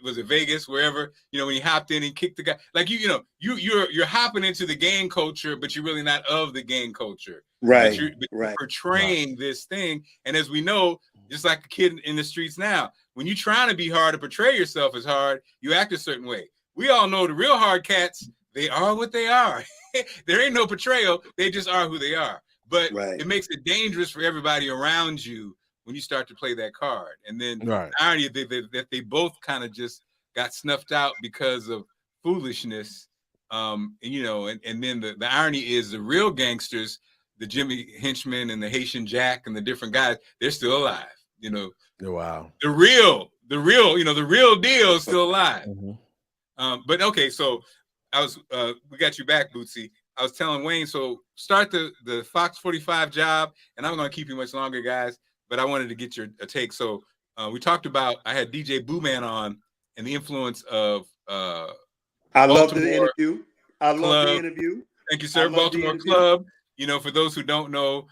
Speaker 3: was it Vegas, wherever, when you hopped in and kicked the guy, like you're hopping into the gang culture, but you're really not of the gang culture,
Speaker 2: right?
Speaker 3: But you're portraying this thing, and as we know, just like a kid in the streets now, when you're trying to be hard to portray yourself as hard, you act a certain way. We all know the real hard cats, they are what they are. There ain't no portrayal; they just are who they are. But it makes it dangerous for everybody around you when you start to play that card. And then the irony that they both kind of just got snuffed out because of foolishness. And then the irony is the real gangsters, the Jimmy Henchmen and the Haitian Jack and the different guys, they're still alive.
Speaker 4: Wow.
Speaker 3: The real deal is still alive. But okay, so we got you back, Bootsy. I was telling Wayne, so start the Fox 45 job, and I'm going to keep you much longer, guys, but I wanted to get your take. So we talked about, I had DJ Boo Man on and the influence of
Speaker 2: I love the interview. I love the interview.
Speaker 3: Thank you, sir. Baltimore Club. For those who don't know,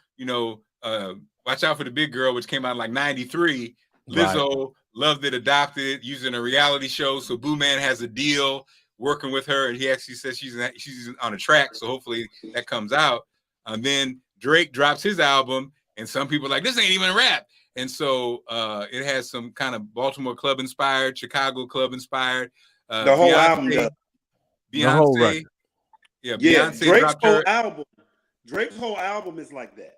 Speaker 3: watch out for the Big Girl, which came out in like 93. Lizzo loved it, adopted it, using a reality show. So Boo Man has a deal working with her, and he actually says she's on a track. So hopefully that comes out. And then Drake drops his album, and some people are like, this ain't even rap. And so it has some kind of Baltimore club inspired, Chicago club inspired.
Speaker 2: The whole album does.
Speaker 3: Beyonce. Beyonce
Speaker 2: Drake's
Speaker 3: dropped her
Speaker 2: album. Drake's whole album is like that.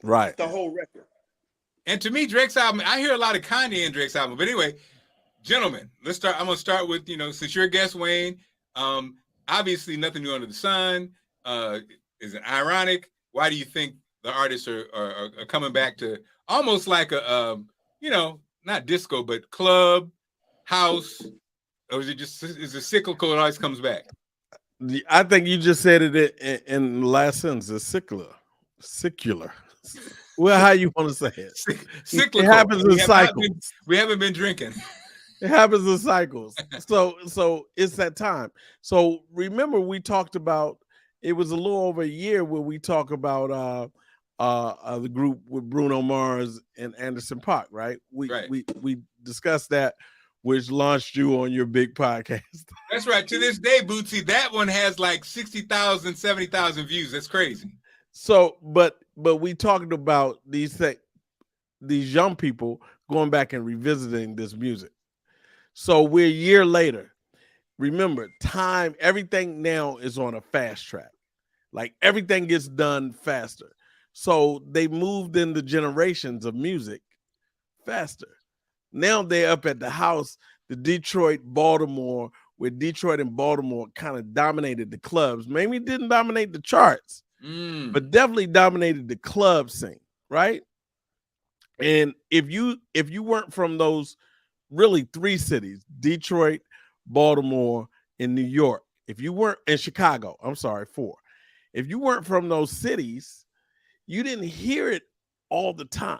Speaker 4: Right.
Speaker 2: It's the whole record.
Speaker 3: And to me, Drake's album, I hear a lot of Kanye in Drake's album. But anyway, gentlemen, let's start. I'm gonna start with, since you're a guest, Wayne. Obviously, Nothing New Under the Sun. Is it ironic? Why do you think the artists are coming back to almost like a not disco, but club, house? Or is it cyclical? It always comes back.
Speaker 4: I think you just said it in the last sentence. It's secular. Well, how you want to say it?
Speaker 3: Cyclical.
Speaker 4: It happens in cycles.
Speaker 3: We haven't been drinking.
Speaker 4: It happens in cycles. So it's that time. So remember, we talked about, it was a little over a year where we talk about the group with Bruno Mars and Anderson .Paak, right? We discussed that, which launched you on your big podcast.
Speaker 3: That's right. To this day, Bootsy, that one has like 60,000, 70,000 views. That's crazy.
Speaker 4: So, but we talked about these young people going back and revisiting this music. So we're a year later. Remember, everything now is on a fast track. Like everything gets done faster. So they moved into generations of music faster. Now they're up at the house, the Baltimore, where Detroit and Baltimore kind of dominated the clubs. Maybe didn't dominate the charts, but definitely dominated the club scene, right? And if you weren't from those really three cities, Detroit, Baltimore, and New York, if you weren't in Chicago, four. If you weren't from those cities, you didn't hear it all the time.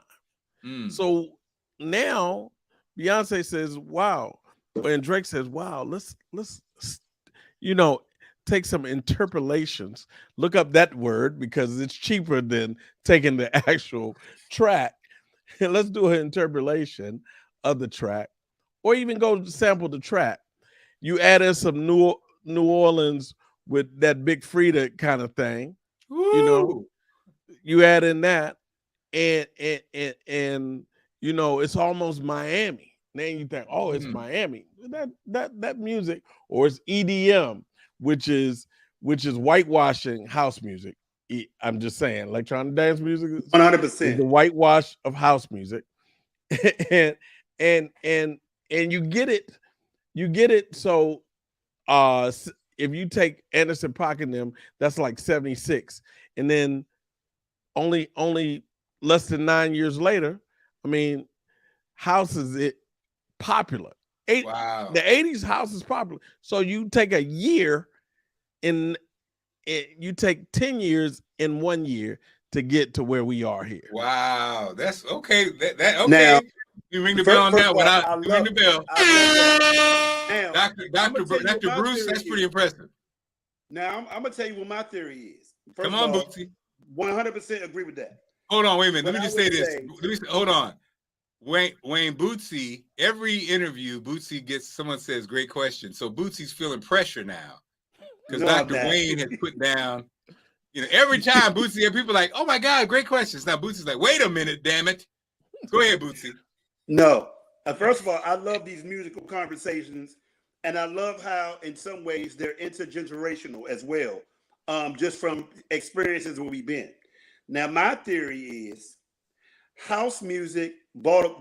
Speaker 4: So now Beyonce says, wow. And Drake says, wow, let's take some interpolations. Look up that word because it's cheaper than taking the actual track. And let's do an interpolation of the track, or even go sample the track. You add in some New Orleans with that Big Frida kind of thing.
Speaker 3: Woo!
Speaker 4: You add in that, and it's almost Miami. Then you think, oh, it's Miami. That music, or it's EDM, which is whitewashing house music. I'm just saying, electronic dance music,
Speaker 2: 100%,
Speaker 4: the whitewash of house music, and you get it. So, if you take Anderson .Paak and them, that's like 76, and then only less than 9 years later, I mean, house is popular.
Speaker 3: Wow.
Speaker 4: The 80s house is popular. So you take a year you take 10 years in 1 year to get to where we are here.
Speaker 3: Wow. That's okay. Okay.
Speaker 2: Now,
Speaker 3: you ring the bell on that one.
Speaker 2: Ring the bell.
Speaker 3: Dr. Bruce, that's pretty impressive.
Speaker 2: Now, I'm going to tell you what my theory is.
Speaker 3: Come on, Bootsy.
Speaker 2: 100% agree with that.
Speaker 3: Hold on, wait a minute. Let me just say this. Hold on. Wayne Bootsy, every interview, someone says, great question. So Bootsy's feeling pressure now. Because Dr. Wayne has put down, every time Bootsy, people are like, oh my God, great questions. Now Bootsy's like, wait a minute, damn it. Go ahead, Bootsy.
Speaker 2: No. First of all, I love these musical conversations, and I love how, in some ways, they're intergenerational as well, just from experiences where we've been. Now, my theory is house music,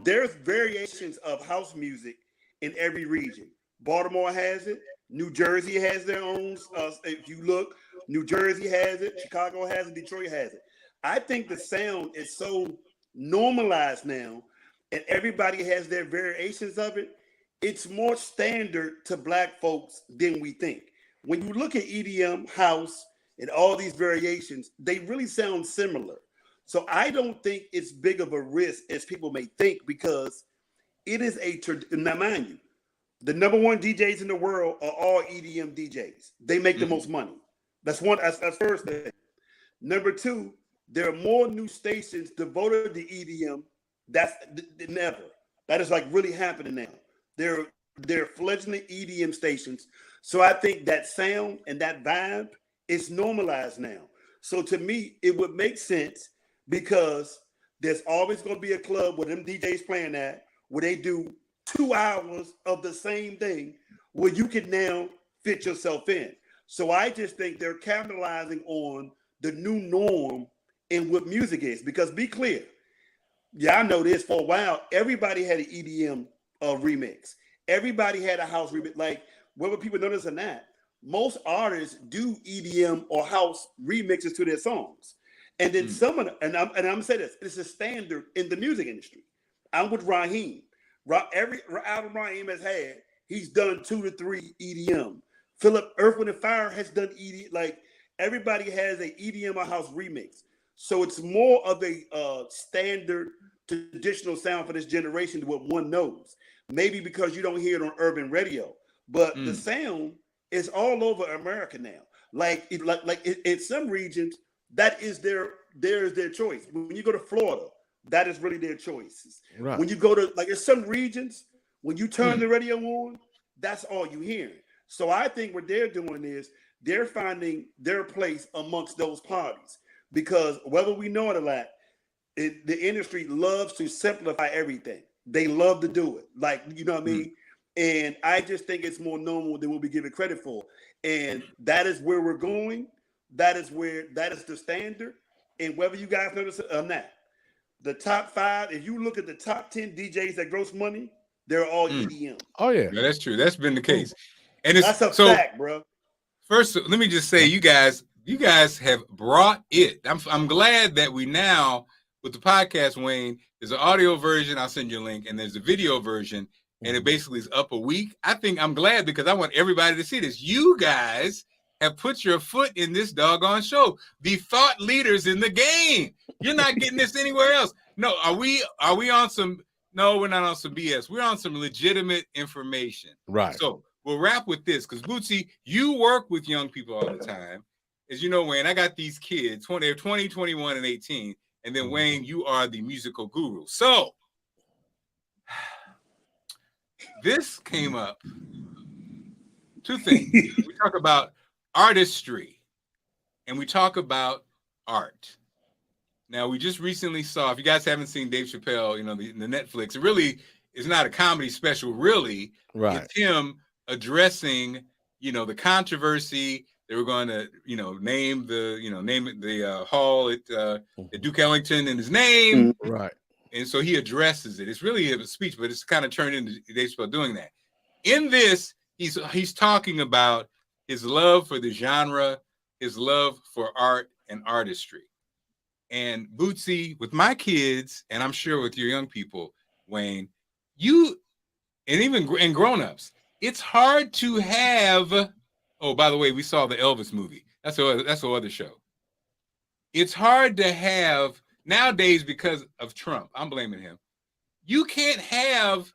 Speaker 2: there's variations of house music in every region. Baltimore has it. New Jersey has their own. If you look, New Jersey has it. Chicago has it. Detroit has it. I think the sound is so normalized now, and everybody has their variations of it. It's more standard to Black folks than we think. When you look at EDM, house, and all these variations, they really sound similar. So I don't think it's big of a risk as people may think, because it is now mind you, the number one DJs in the world are all EDM DJs. They make the most money. That's first thing. Number two, there are more new stations devoted to EDM than ever. That is like really happening now. They're fledgling EDM stations. So I think that sound and that vibe is normalized now. So to me, it would make sense because there's always going to be a club where them DJs playing that, where they do 2 hours of the same thing, where you can now fit yourself in. So I just think they're capitalizing on the new norm in what music is. Because be clear, yeah, I know this for a while. Everybody had an EDM remix. Everybody had a house remix. Like, whether people know this or not, most artists do EDM or house remixes to their songs. And then some of them, and I'm gonna say this, it's a standard in the music industry. I'm with Raheem. Every album Raheem has had, he's done 2 to 3 EDM. Philip Earth, Wind and Fire has done EDM. Like, everybody has a EDM or house remix. So it's more of a standard traditional sound for this generation than what one knows. Maybe because you don't hear it on urban radio, but the sound is all over America now. Like in some regions, that is their choice. When you go to Florida, that is really their choices.
Speaker 4: Right.
Speaker 2: When you go to, like, in some regions, when you turn the radio on, that's all you hear. So I think what they're doing is they're finding their place amongst those parties, because whether we know it or not, the industry loves to simplify everything. They love to do it. Like, you know what I mean? And I just think it's more normal than what we give it credit for. And that is where we're going. That is the standard. And whether you guys notice it or not, the top 5, if you look at the top 10 DJs that gross money, they're all EDM.
Speaker 4: Oh yeah,
Speaker 3: that's true. That's been the case. And it's
Speaker 2: that's a fact, bro.
Speaker 3: First, let me just say, you guys have brought it. I'm glad that we now, with the podcast, Wayne, there's an audio version. I'll send you a link, and there's a video version, and it basically is up a week. I'm glad, because I want everybody to see this. You guys have put your foot in this doggone show. The thought leaders in the game. You're not getting this anywhere else. No, are we on some? No, we're not on some BS. We're on some legitimate information.
Speaker 4: Right.
Speaker 3: So we'll wrap with this, because Bootsy, you work with young people all the time. As you know, Wayne, I got these kids, they're 20, 21, and 18. And then, Wayne, you are the musical guru. So this came up. 2 things. We talk about artistry, and we talk about art. Now, we just recently saw, if you guys haven't seen Dave Chappelle, the Netflix, it really is not a comedy special, really.
Speaker 4: Right.
Speaker 3: It's him addressing, the controversy. They were going to, name the hall at Duke Ellington in his name.
Speaker 4: Right.
Speaker 3: And so he addresses it. It's really a speech, but it's kind of turned into Dave Chappelle doing that. In this, he's talking about his love for the genre, his love for art and artistry. And Bootsy, with my kids, and I'm sure with your young people, Wayne, and even grown-ups, it's hard to have. Oh, by the way, we saw the Elvis movie. That's a other show. It's hard to have nowadays because of Trump. I'm blaming him. You can't have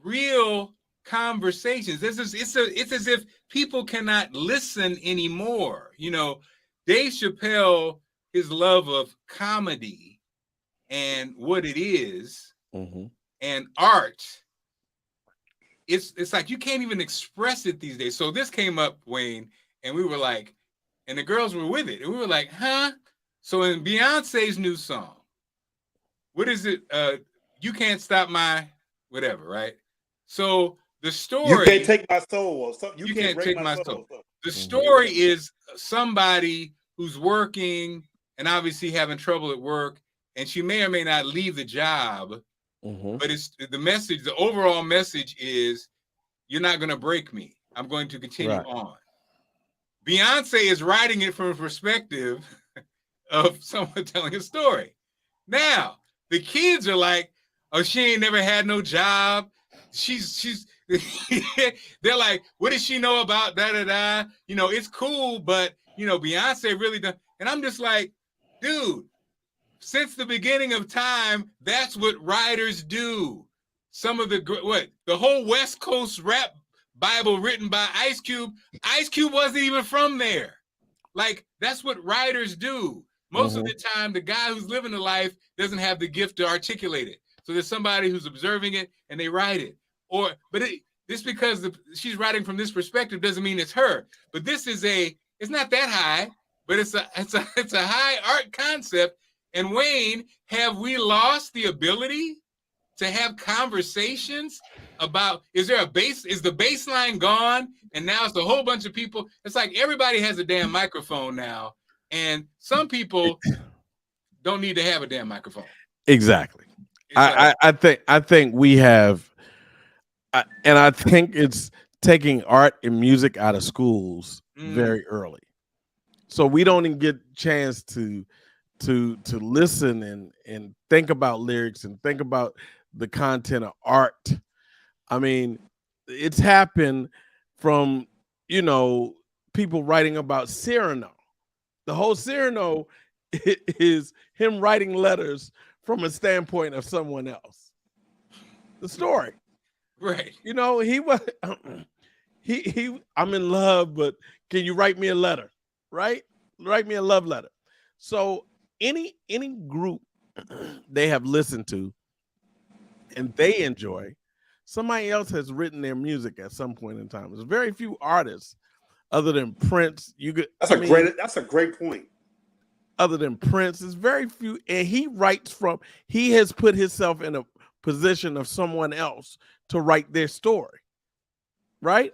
Speaker 3: real conversations. It's as if people cannot listen anymore. Dave Chappelle, his love of comedy and what it is, and art. It's like you can't even express it these days. So this came up, Wayne, and we were like, and the girls were with it, and we were like, huh? So in Beyonce's new song, what is it? You Can't Stop My whatever, right? So the story,
Speaker 2: you can't take my soul.
Speaker 3: You can't take my soul. The story is somebody who's working and obviously having trouble at work, and she may or may not leave the job. But it's the message, the overall message is, you're not going to break me. I'm going to continue on. Beyonce is writing it from a perspective of someone telling a story. Now, the kids are like, oh, she ain't never had no job. She's they're like, what does she know about da-da-da? It's cool, but, Beyonce really done. And I'm just like, dude, since the beginning of time, that's what writers do. Some of the whole West Coast rap Bible written by Ice Cube. Ice Cube wasn't even from there. Like, that's what writers do. Most of the time, the guy who's living the life doesn't have the gift to articulate it. So there's somebody who's observing it and they write it. Just because she's writing from this perspective doesn't mean it's her. But this is it's not that high, but it's a high art concept. And Wayne, have we lost the ability to have conversations about, is the baseline gone? And now it's a whole bunch of people. It's like everybody has a damn microphone now. And some people don't need to have a damn microphone.
Speaker 4: Exactly. I think we have, and I think it's taking art and music out of schools very early. So we don't even get a chance to listen and think about lyrics and think about the content of art. I mean, it's happened from, people writing about Cyrano. The whole Cyrano is him writing letters from a standpoint of someone else. The story.
Speaker 3: Right.
Speaker 4: He was I'm in love, but can you write me a letter? Right? Write me a love letter. So any group they have listened to and they enjoy, somebody else has written their music at some point in time. There's very few artists other than Prince.
Speaker 2: That's a great point.
Speaker 4: Other than Prince, there's very few, and he has put himself in a position of someone else to write their story, right?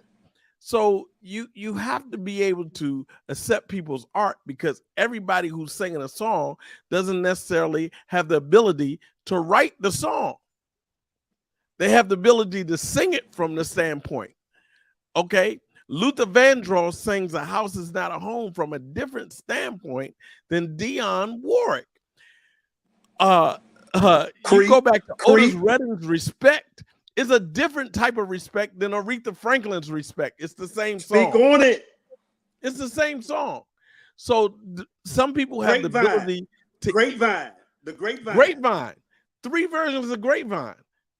Speaker 4: So you have to be able to accept people's art, because everybody who's singing a song doesn't necessarily have the ability to write the song. They have the ability to sing it from the standpoint. Okay, Luther Vandross sings "A House Is Not a Home" from a different standpoint than Dionne Warwick. You go back to Otis Redding's "Respect" is a different type of respect than Aretha Franklin's "Respect." It's the same song.
Speaker 2: Speak on it.
Speaker 4: It's the same song. So some people have the ability to
Speaker 2: Grapevine.
Speaker 4: 3 versions of Grapevine.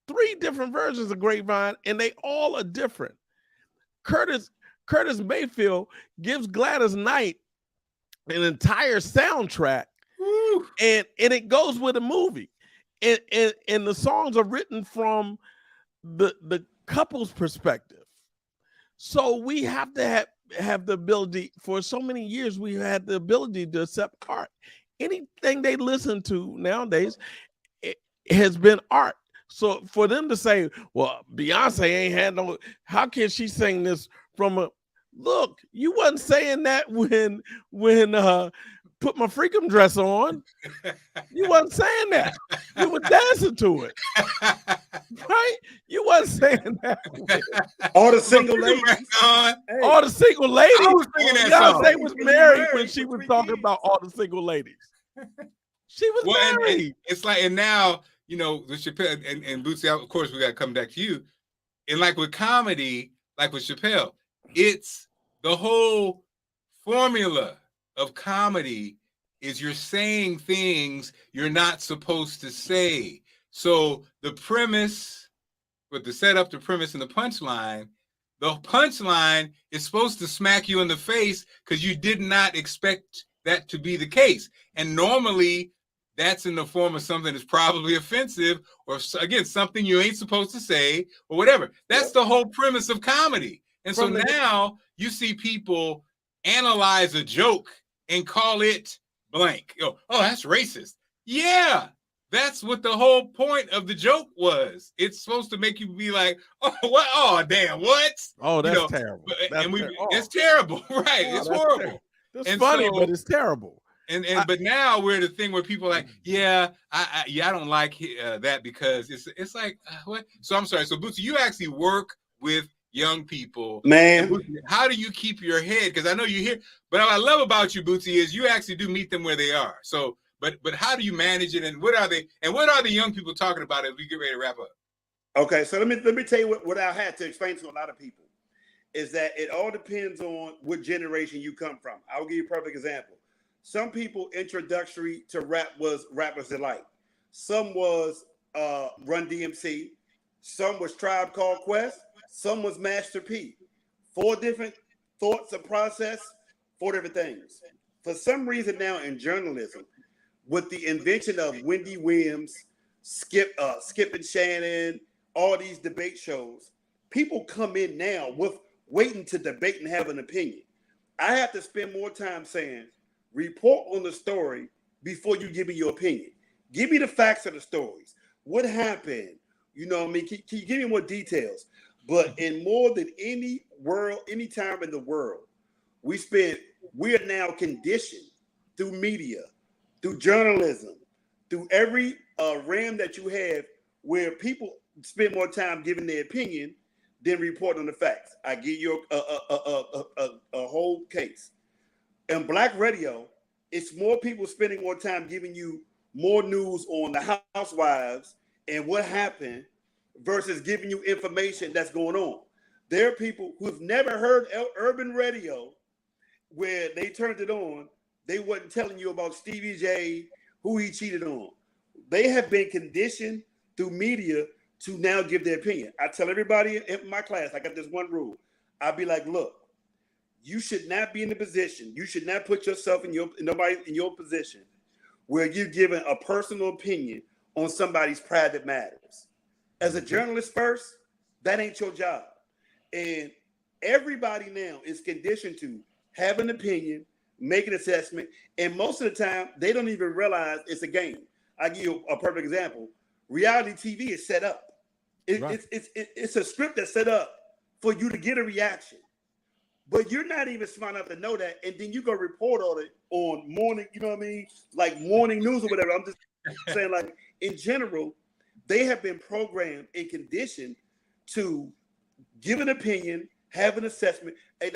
Speaker 4: 3 different versions of Grapevine, and they all are different. Curtis Mayfield gives Gladys Knight an entire soundtrack, and it goes with a movie, and the songs are written from the couple's perspective. So we have to have the ability. For so many years, we had the ability to accept art. Anything they listen to nowadays, it has been art. So for them to say, well, Beyonce ain't had no, how can she sing this from a, look, you wasn't saying that when Put My Freakum Dress On. You wasn't saying that. You were dancing to it. Right? You wasn't saying that.
Speaker 2: All the single ladies.
Speaker 4: All the single ladies.
Speaker 3: I was singing that song.
Speaker 4: Beyonce was married when she was talking about all the single ladies. She was married.
Speaker 3: And it's like, and now, the Chappelle and Bootsy, of course, we got to come back to you. And like with comedy, like with Chappelle, it's the whole formula of comedy is you're saying things you're not supposed to say. So the premise, with the setup, the premise, and the punchline is supposed to smack you in the face because you did not expect that to be the case. And normally that's in the form of something that's probably offensive, or again, something you ain't supposed to say, or whatever. That's the whole premise of comedy. And so now you see people analyze a joke and call it blank. Oh, that's racist. Yeah, that's what the whole point of the joke was. It's supposed to make you be like, oh, what? Oh, damn, what?
Speaker 4: Oh, that's terrible.
Speaker 3: It's terrible, right? It's horrible.
Speaker 4: It's funny, but it's terrible.
Speaker 3: But now we're at the thing where people are like, I don't like that because it's like what? So I'm sorry. So Bootsy, you actually work with young people,
Speaker 2: man.
Speaker 3: Bootsy, how do you keep your head? Because I know you hear. But what I love about you, Bootsy, is you actually do meet them where they are. So, but how do you manage it? And what are they? And what are the young people talking about as we get ready to wrap up?
Speaker 2: Okay, so let me tell you what I had to explain to a lot of people is that it all depends on what generation you come from. I'll give you a perfect example. Some people introductory to rap was Rappers Delight. Some was Run DMC. Some was Tribe Called Quest. Some was Master P. 4 different thoughts and process, 4 different things. For some reason now in journalism, with the invention of Wendy Williams, Skip and Shannon, all these debate shows. People come in now with waiting to debate and have an opinion. I have to spend more time saying, report on the story before you give me your opinion. Give me the facts of the stories. What happened? You know what I mean? Can you give me more details? But in more than any time in the world, we are now conditioned through media, through journalism, through every realm that you have, where people spend more time giving their opinion than reporting on the facts. I give you a whole case. In Black radio, it's more people spending more time giving you more news on the housewives and what happened versus giving you information that's going on. There are people who've never heard urban radio where they turned it on. They wasn't telling you about Stevie J, who he cheated on. They have been conditioned through media to now give their opinion. I tell everybody in my class, I got this one rule. I'll be like, look, you should not be in the position. You should not put yourself in your position where you're giving a personal opinion on somebody's private matters. As a journalist first, that ain't your job. And everybody now is conditioned to have an opinion, make an assessment, and most of the time, they don't even realize it's a game. I'll give you a perfect example. Reality TV is set up. It's a script that's set up for you to get a reaction. But you're not even smart enough to know that, and then you go report on it on morning, you know what I mean? Like morning news or whatever. I'm just saying, like, in general, they have been programmed and conditioned to give an opinion, have an assessment. Hey,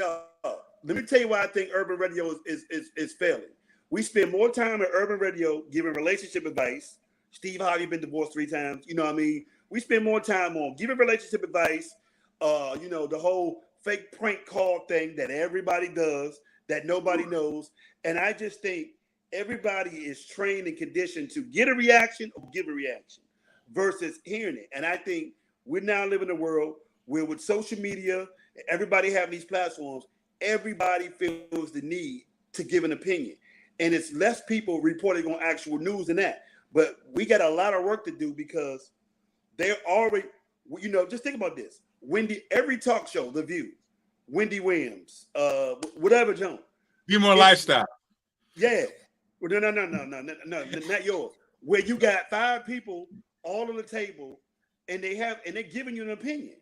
Speaker 2: let me tell you why I think urban radio is failing. We spend more time at urban radio giving relationship advice. Steve Harvey been divorced 3 times. You know what I mean? We spend more time on giving relationship advice. The whole fake prank call thing that everybody does that nobody knows. And I just think everybody is trained and conditioned to get a reaction or give a reaction versus hearing it. And I think we now live in a world where with social media, everybody having these platforms, everybody feels the need to give an opinion. And it's less people reporting on actual news than that. But we got a lot of work to do because they're already, just think about this. Every talk show, The View, Wendy Williams, whatever, Joan.
Speaker 3: Be More Lifestyle.
Speaker 2: Yeah. Well, no, not yours. Where you got 5 people all on the table and they're giving you an opinion.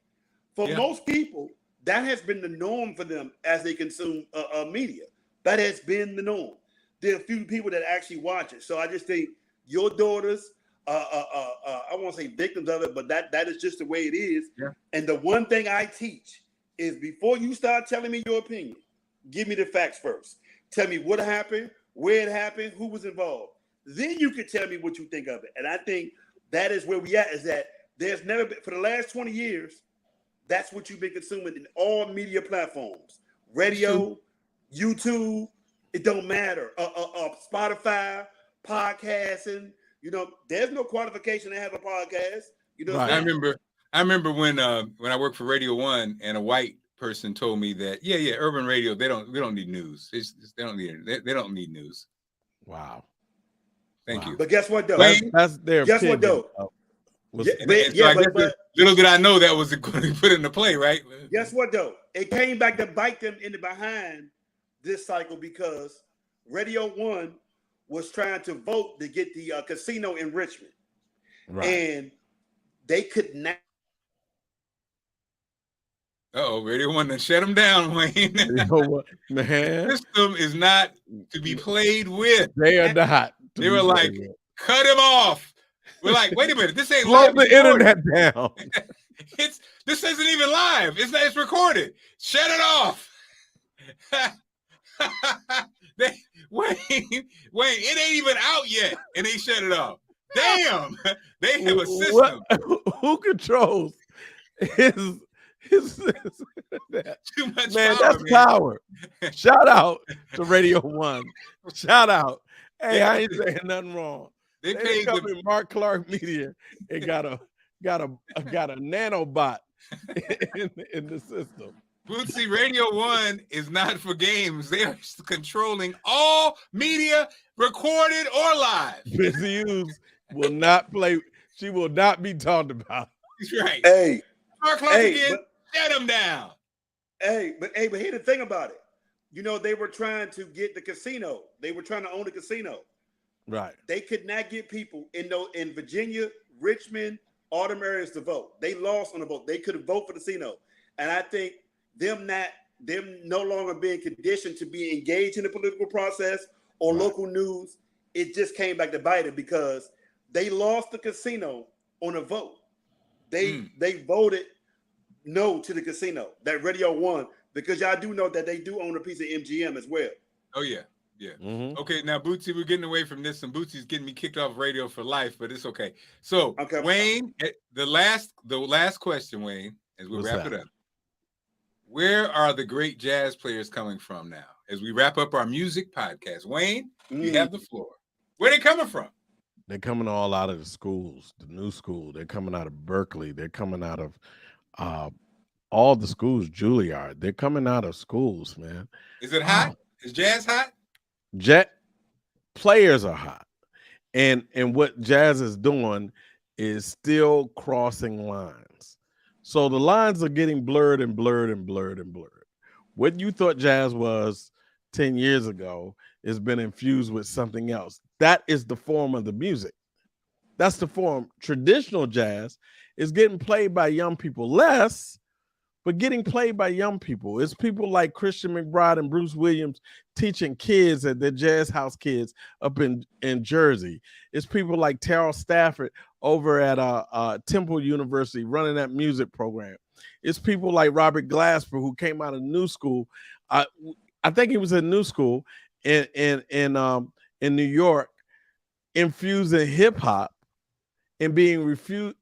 Speaker 2: For most people, that has been the norm for them as they consume media. That has been the norm. There are a few people that actually watch it. So I just think your daughters, I won't say victims of it, but that is just the way it is. Yeah. And the one thing I teach is before you start telling me your opinion, give me the facts first. Tell me what happened, where it happened, who was involved. Then you can tell me what you think of it. And I think that is where we at, is that there's never been, for the last 20 years, that's what you've been consuming in all media platforms. Radio, YouTube, it don't matter. Spotify, podcasting, there's no qualification to have a podcast.
Speaker 3: Right. I remember when I worked for Radio 1 and a white person told me that, urban radio, they don't need news. They don't need news.
Speaker 4: Wow.
Speaker 3: Thank you.
Speaker 2: But guess what though?
Speaker 4: That's their
Speaker 2: guess
Speaker 4: opinion.
Speaker 2: What
Speaker 3: though? Little did I know that was going to be put into play, right?
Speaker 2: Guess what though? It came back to bite them in the behind this cycle because Radio 1 was trying to vote to get the casino enrichment. Right. And they could not.
Speaker 3: Radio 1 to shut them down, Wayne.
Speaker 4: You know what, man?
Speaker 3: System is not to be played with.
Speaker 4: They are not.
Speaker 3: They were like, cut him off. We're like, wait a minute, this ain't
Speaker 4: slow
Speaker 3: live.
Speaker 4: The internet down.
Speaker 3: This isn't even live. It's recorded. Shut it off. Wayne, it ain't even out yet, and they shut it off. Damn, they have a system.
Speaker 4: Who controls his
Speaker 3: too much
Speaker 4: man?
Speaker 3: Power,
Speaker 4: That's power. Shout out to Radio 1. Shout out. Hey, I ain't saying nothing wrong. They come in Marc Clarke Media and got a nanobot in the system.
Speaker 3: Bootsy, Radio 1 is not for games. They are controlling all media, recorded or live.
Speaker 4: Busy U's will not play. She will not be talked about.
Speaker 3: He's right.
Speaker 2: Hey,
Speaker 3: Clarke again. Shut him down.
Speaker 2: But here's the thing about it. You know, they were trying to get the casino. They were trying to own the casino.
Speaker 4: Right.
Speaker 2: They could not get people in Virginia, Richmond, all them areas to vote. They lost on the vote. They couldn't vote for the casino. And I think them no longer being conditioned to be engaged in the political process or local news, it just came back to bite it because they lost the casino on a vote. They voted no to the casino. That Radio One, because y'all do know that they do own a piece of MGM as well.
Speaker 3: Oh yeah. Yeah. Mm-hmm. Okay, now Bootsy, we're getting away from this, and Bootsy's getting me kicked off radio for life, but it's okay. So Wayne, the last question, Wayne, as we wrap it up. Where are the great jazz players coming from now? As we wrap up our music podcast. Wayne, you have the floor. Where are they coming from?
Speaker 4: They're coming all out of the schools, the new school. They're coming out of Berkeley. They're coming out of all the schools, Juilliard. They're coming out of schools, man.
Speaker 3: Is it hot? Is jazz hot?
Speaker 4: Jet players are hot. And what jazz is doing is still crossing lines. So the lines are getting blurred and blurred and blurred and blurred. What you thought jazz was 10 years ago has been infused with something else. That is the form of the music. That's the form. Traditional jazz is getting played by young people less, but getting played by young people. It's people like Christian McBride and Bruce Williams teaching kids at their jazz house kids up in Jersey. It's people like Terrell Stafford over at Temple University running that music program. It's people like Robert Glasper, who came out of New School. I think he was in New School in New York, infusing hip hop and being refusing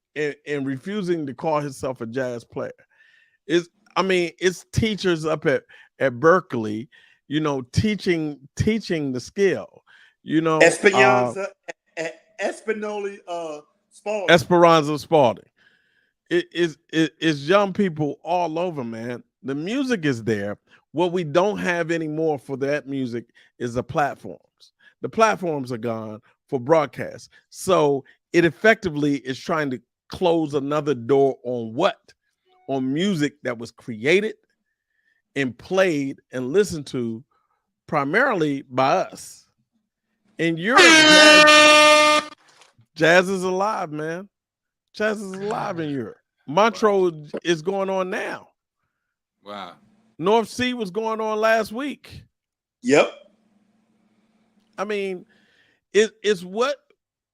Speaker 4: to call himself a jazz player. It's teachers up at Berkeley, you know, teaching the skill, you know.
Speaker 2: Esperanza
Speaker 4: Spalding. It's young people all over, man. The music is there. What we don't have anymore for that music is the platforms. The platforms are gone for broadcast. So it effectively is trying to close another door on what? On music that was created and played and listened to primarily by us. In Europe, jazz is alive, man. Jazz is alive in Europe. Montreux is going on now.
Speaker 3: Wow.
Speaker 4: North Sea was going on last week.
Speaker 2: Yep.
Speaker 4: I mean, it's what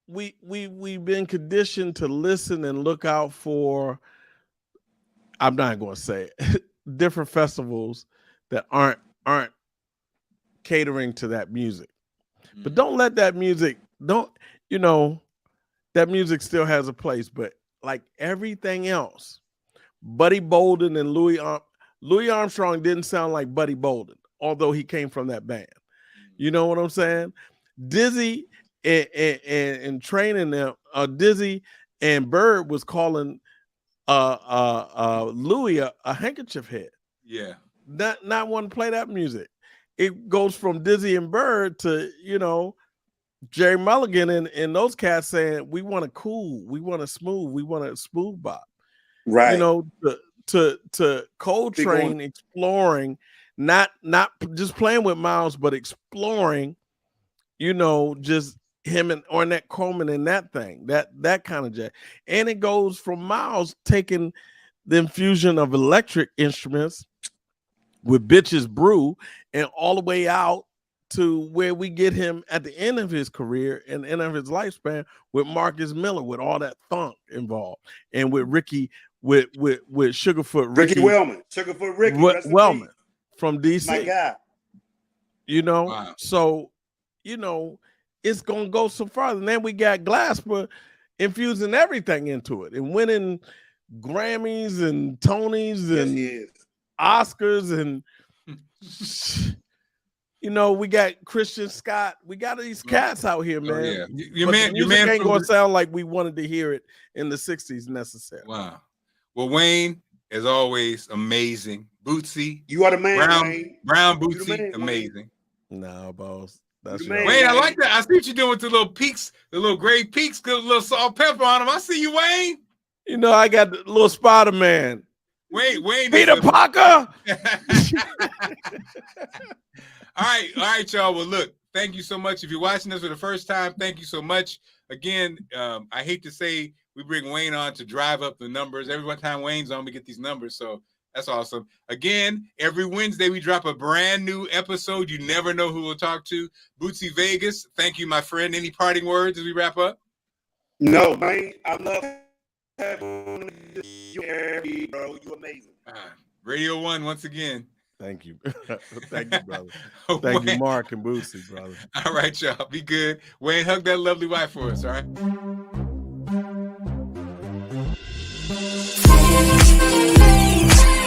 Speaker 4: we've been conditioned to listen and look out for. I'm not going to say it. Different festivals that aren't catering to that music. But don't let that music, that music still has a place. But like everything else, Buddy Bolden and Louis Armstrong didn't sound like Buddy Bolden, although he came from that band. You know what I'm saying? Dizzy and training them, Dizzy and Bird was calling Louis a handkerchief head.
Speaker 3: Yeah.
Speaker 4: Not want to play that music. It goes from Dizzy and Bird to, Jerry Mulligan and those cats saying, we want to cool, we want to smooth, we want to smooth bop.
Speaker 2: Right.
Speaker 4: To Coltrane exploring, not just playing with Miles, but exploring, just him and Ornette Coleman and that thing, that kind of jazz. And it goes from Miles taking the infusion of electric instruments with Bitches Brew and all the way out to where we get him at the end of his career and end of his lifespan with Marcus Miller, with all that funk involved, and with Ricky, with Sugarfoot
Speaker 2: Ricky Wellman,
Speaker 4: Wellman from DC.
Speaker 2: My guy.
Speaker 3: Wow.
Speaker 4: So, it's going to go so far. And then we got Glasper infusing everything into it and winning Grammys and Tonys and Oscars. And, we got Christian Scott. We got these cats out here, man.
Speaker 3: Oh, yeah.
Speaker 4: Your man ain't going to sound like we wanted to hear it in the 60s necessarily.
Speaker 3: Wow. Well, Wayne, as always, amazing. Bootsy.
Speaker 2: You are the man, Wayne.
Speaker 3: Brown Bootsy, amazing.
Speaker 4: No, boss. That's
Speaker 2: Man,
Speaker 3: Wayne, I like that. I see what you're doing with the little peaks, the little gray peaks, good little salt pepper on them. I see you, Wayne.
Speaker 4: You know, I got the little Spider-Man.
Speaker 3: Wayne.
Speaker 4: Peter Parker.
Speaker 3: All right, y'all. Well, look, thank you so much. If you're watching this for the first time, thank you so much. Again, I hate to say we bring Wayne on to drive up the numbers. Every time Wayne's on, we get these numbers. So that's awesome. Again, every Wednesday we drop a brand new episode. You never know who we'll talk to. Bootsy Vegas, thank you, my friend. Any parting words as we wrap up?
Speaker 2: No, man. I love having you, bro. You amazing.
Speaker 3: Radio 1 once again.
Speaker 4: Thank you. Thank you, brother. Thank you, Marc and Bootsy, brother.
Speaker 3: All right, y'all. Be good. Wayne, hug that lovely wife for us, all right?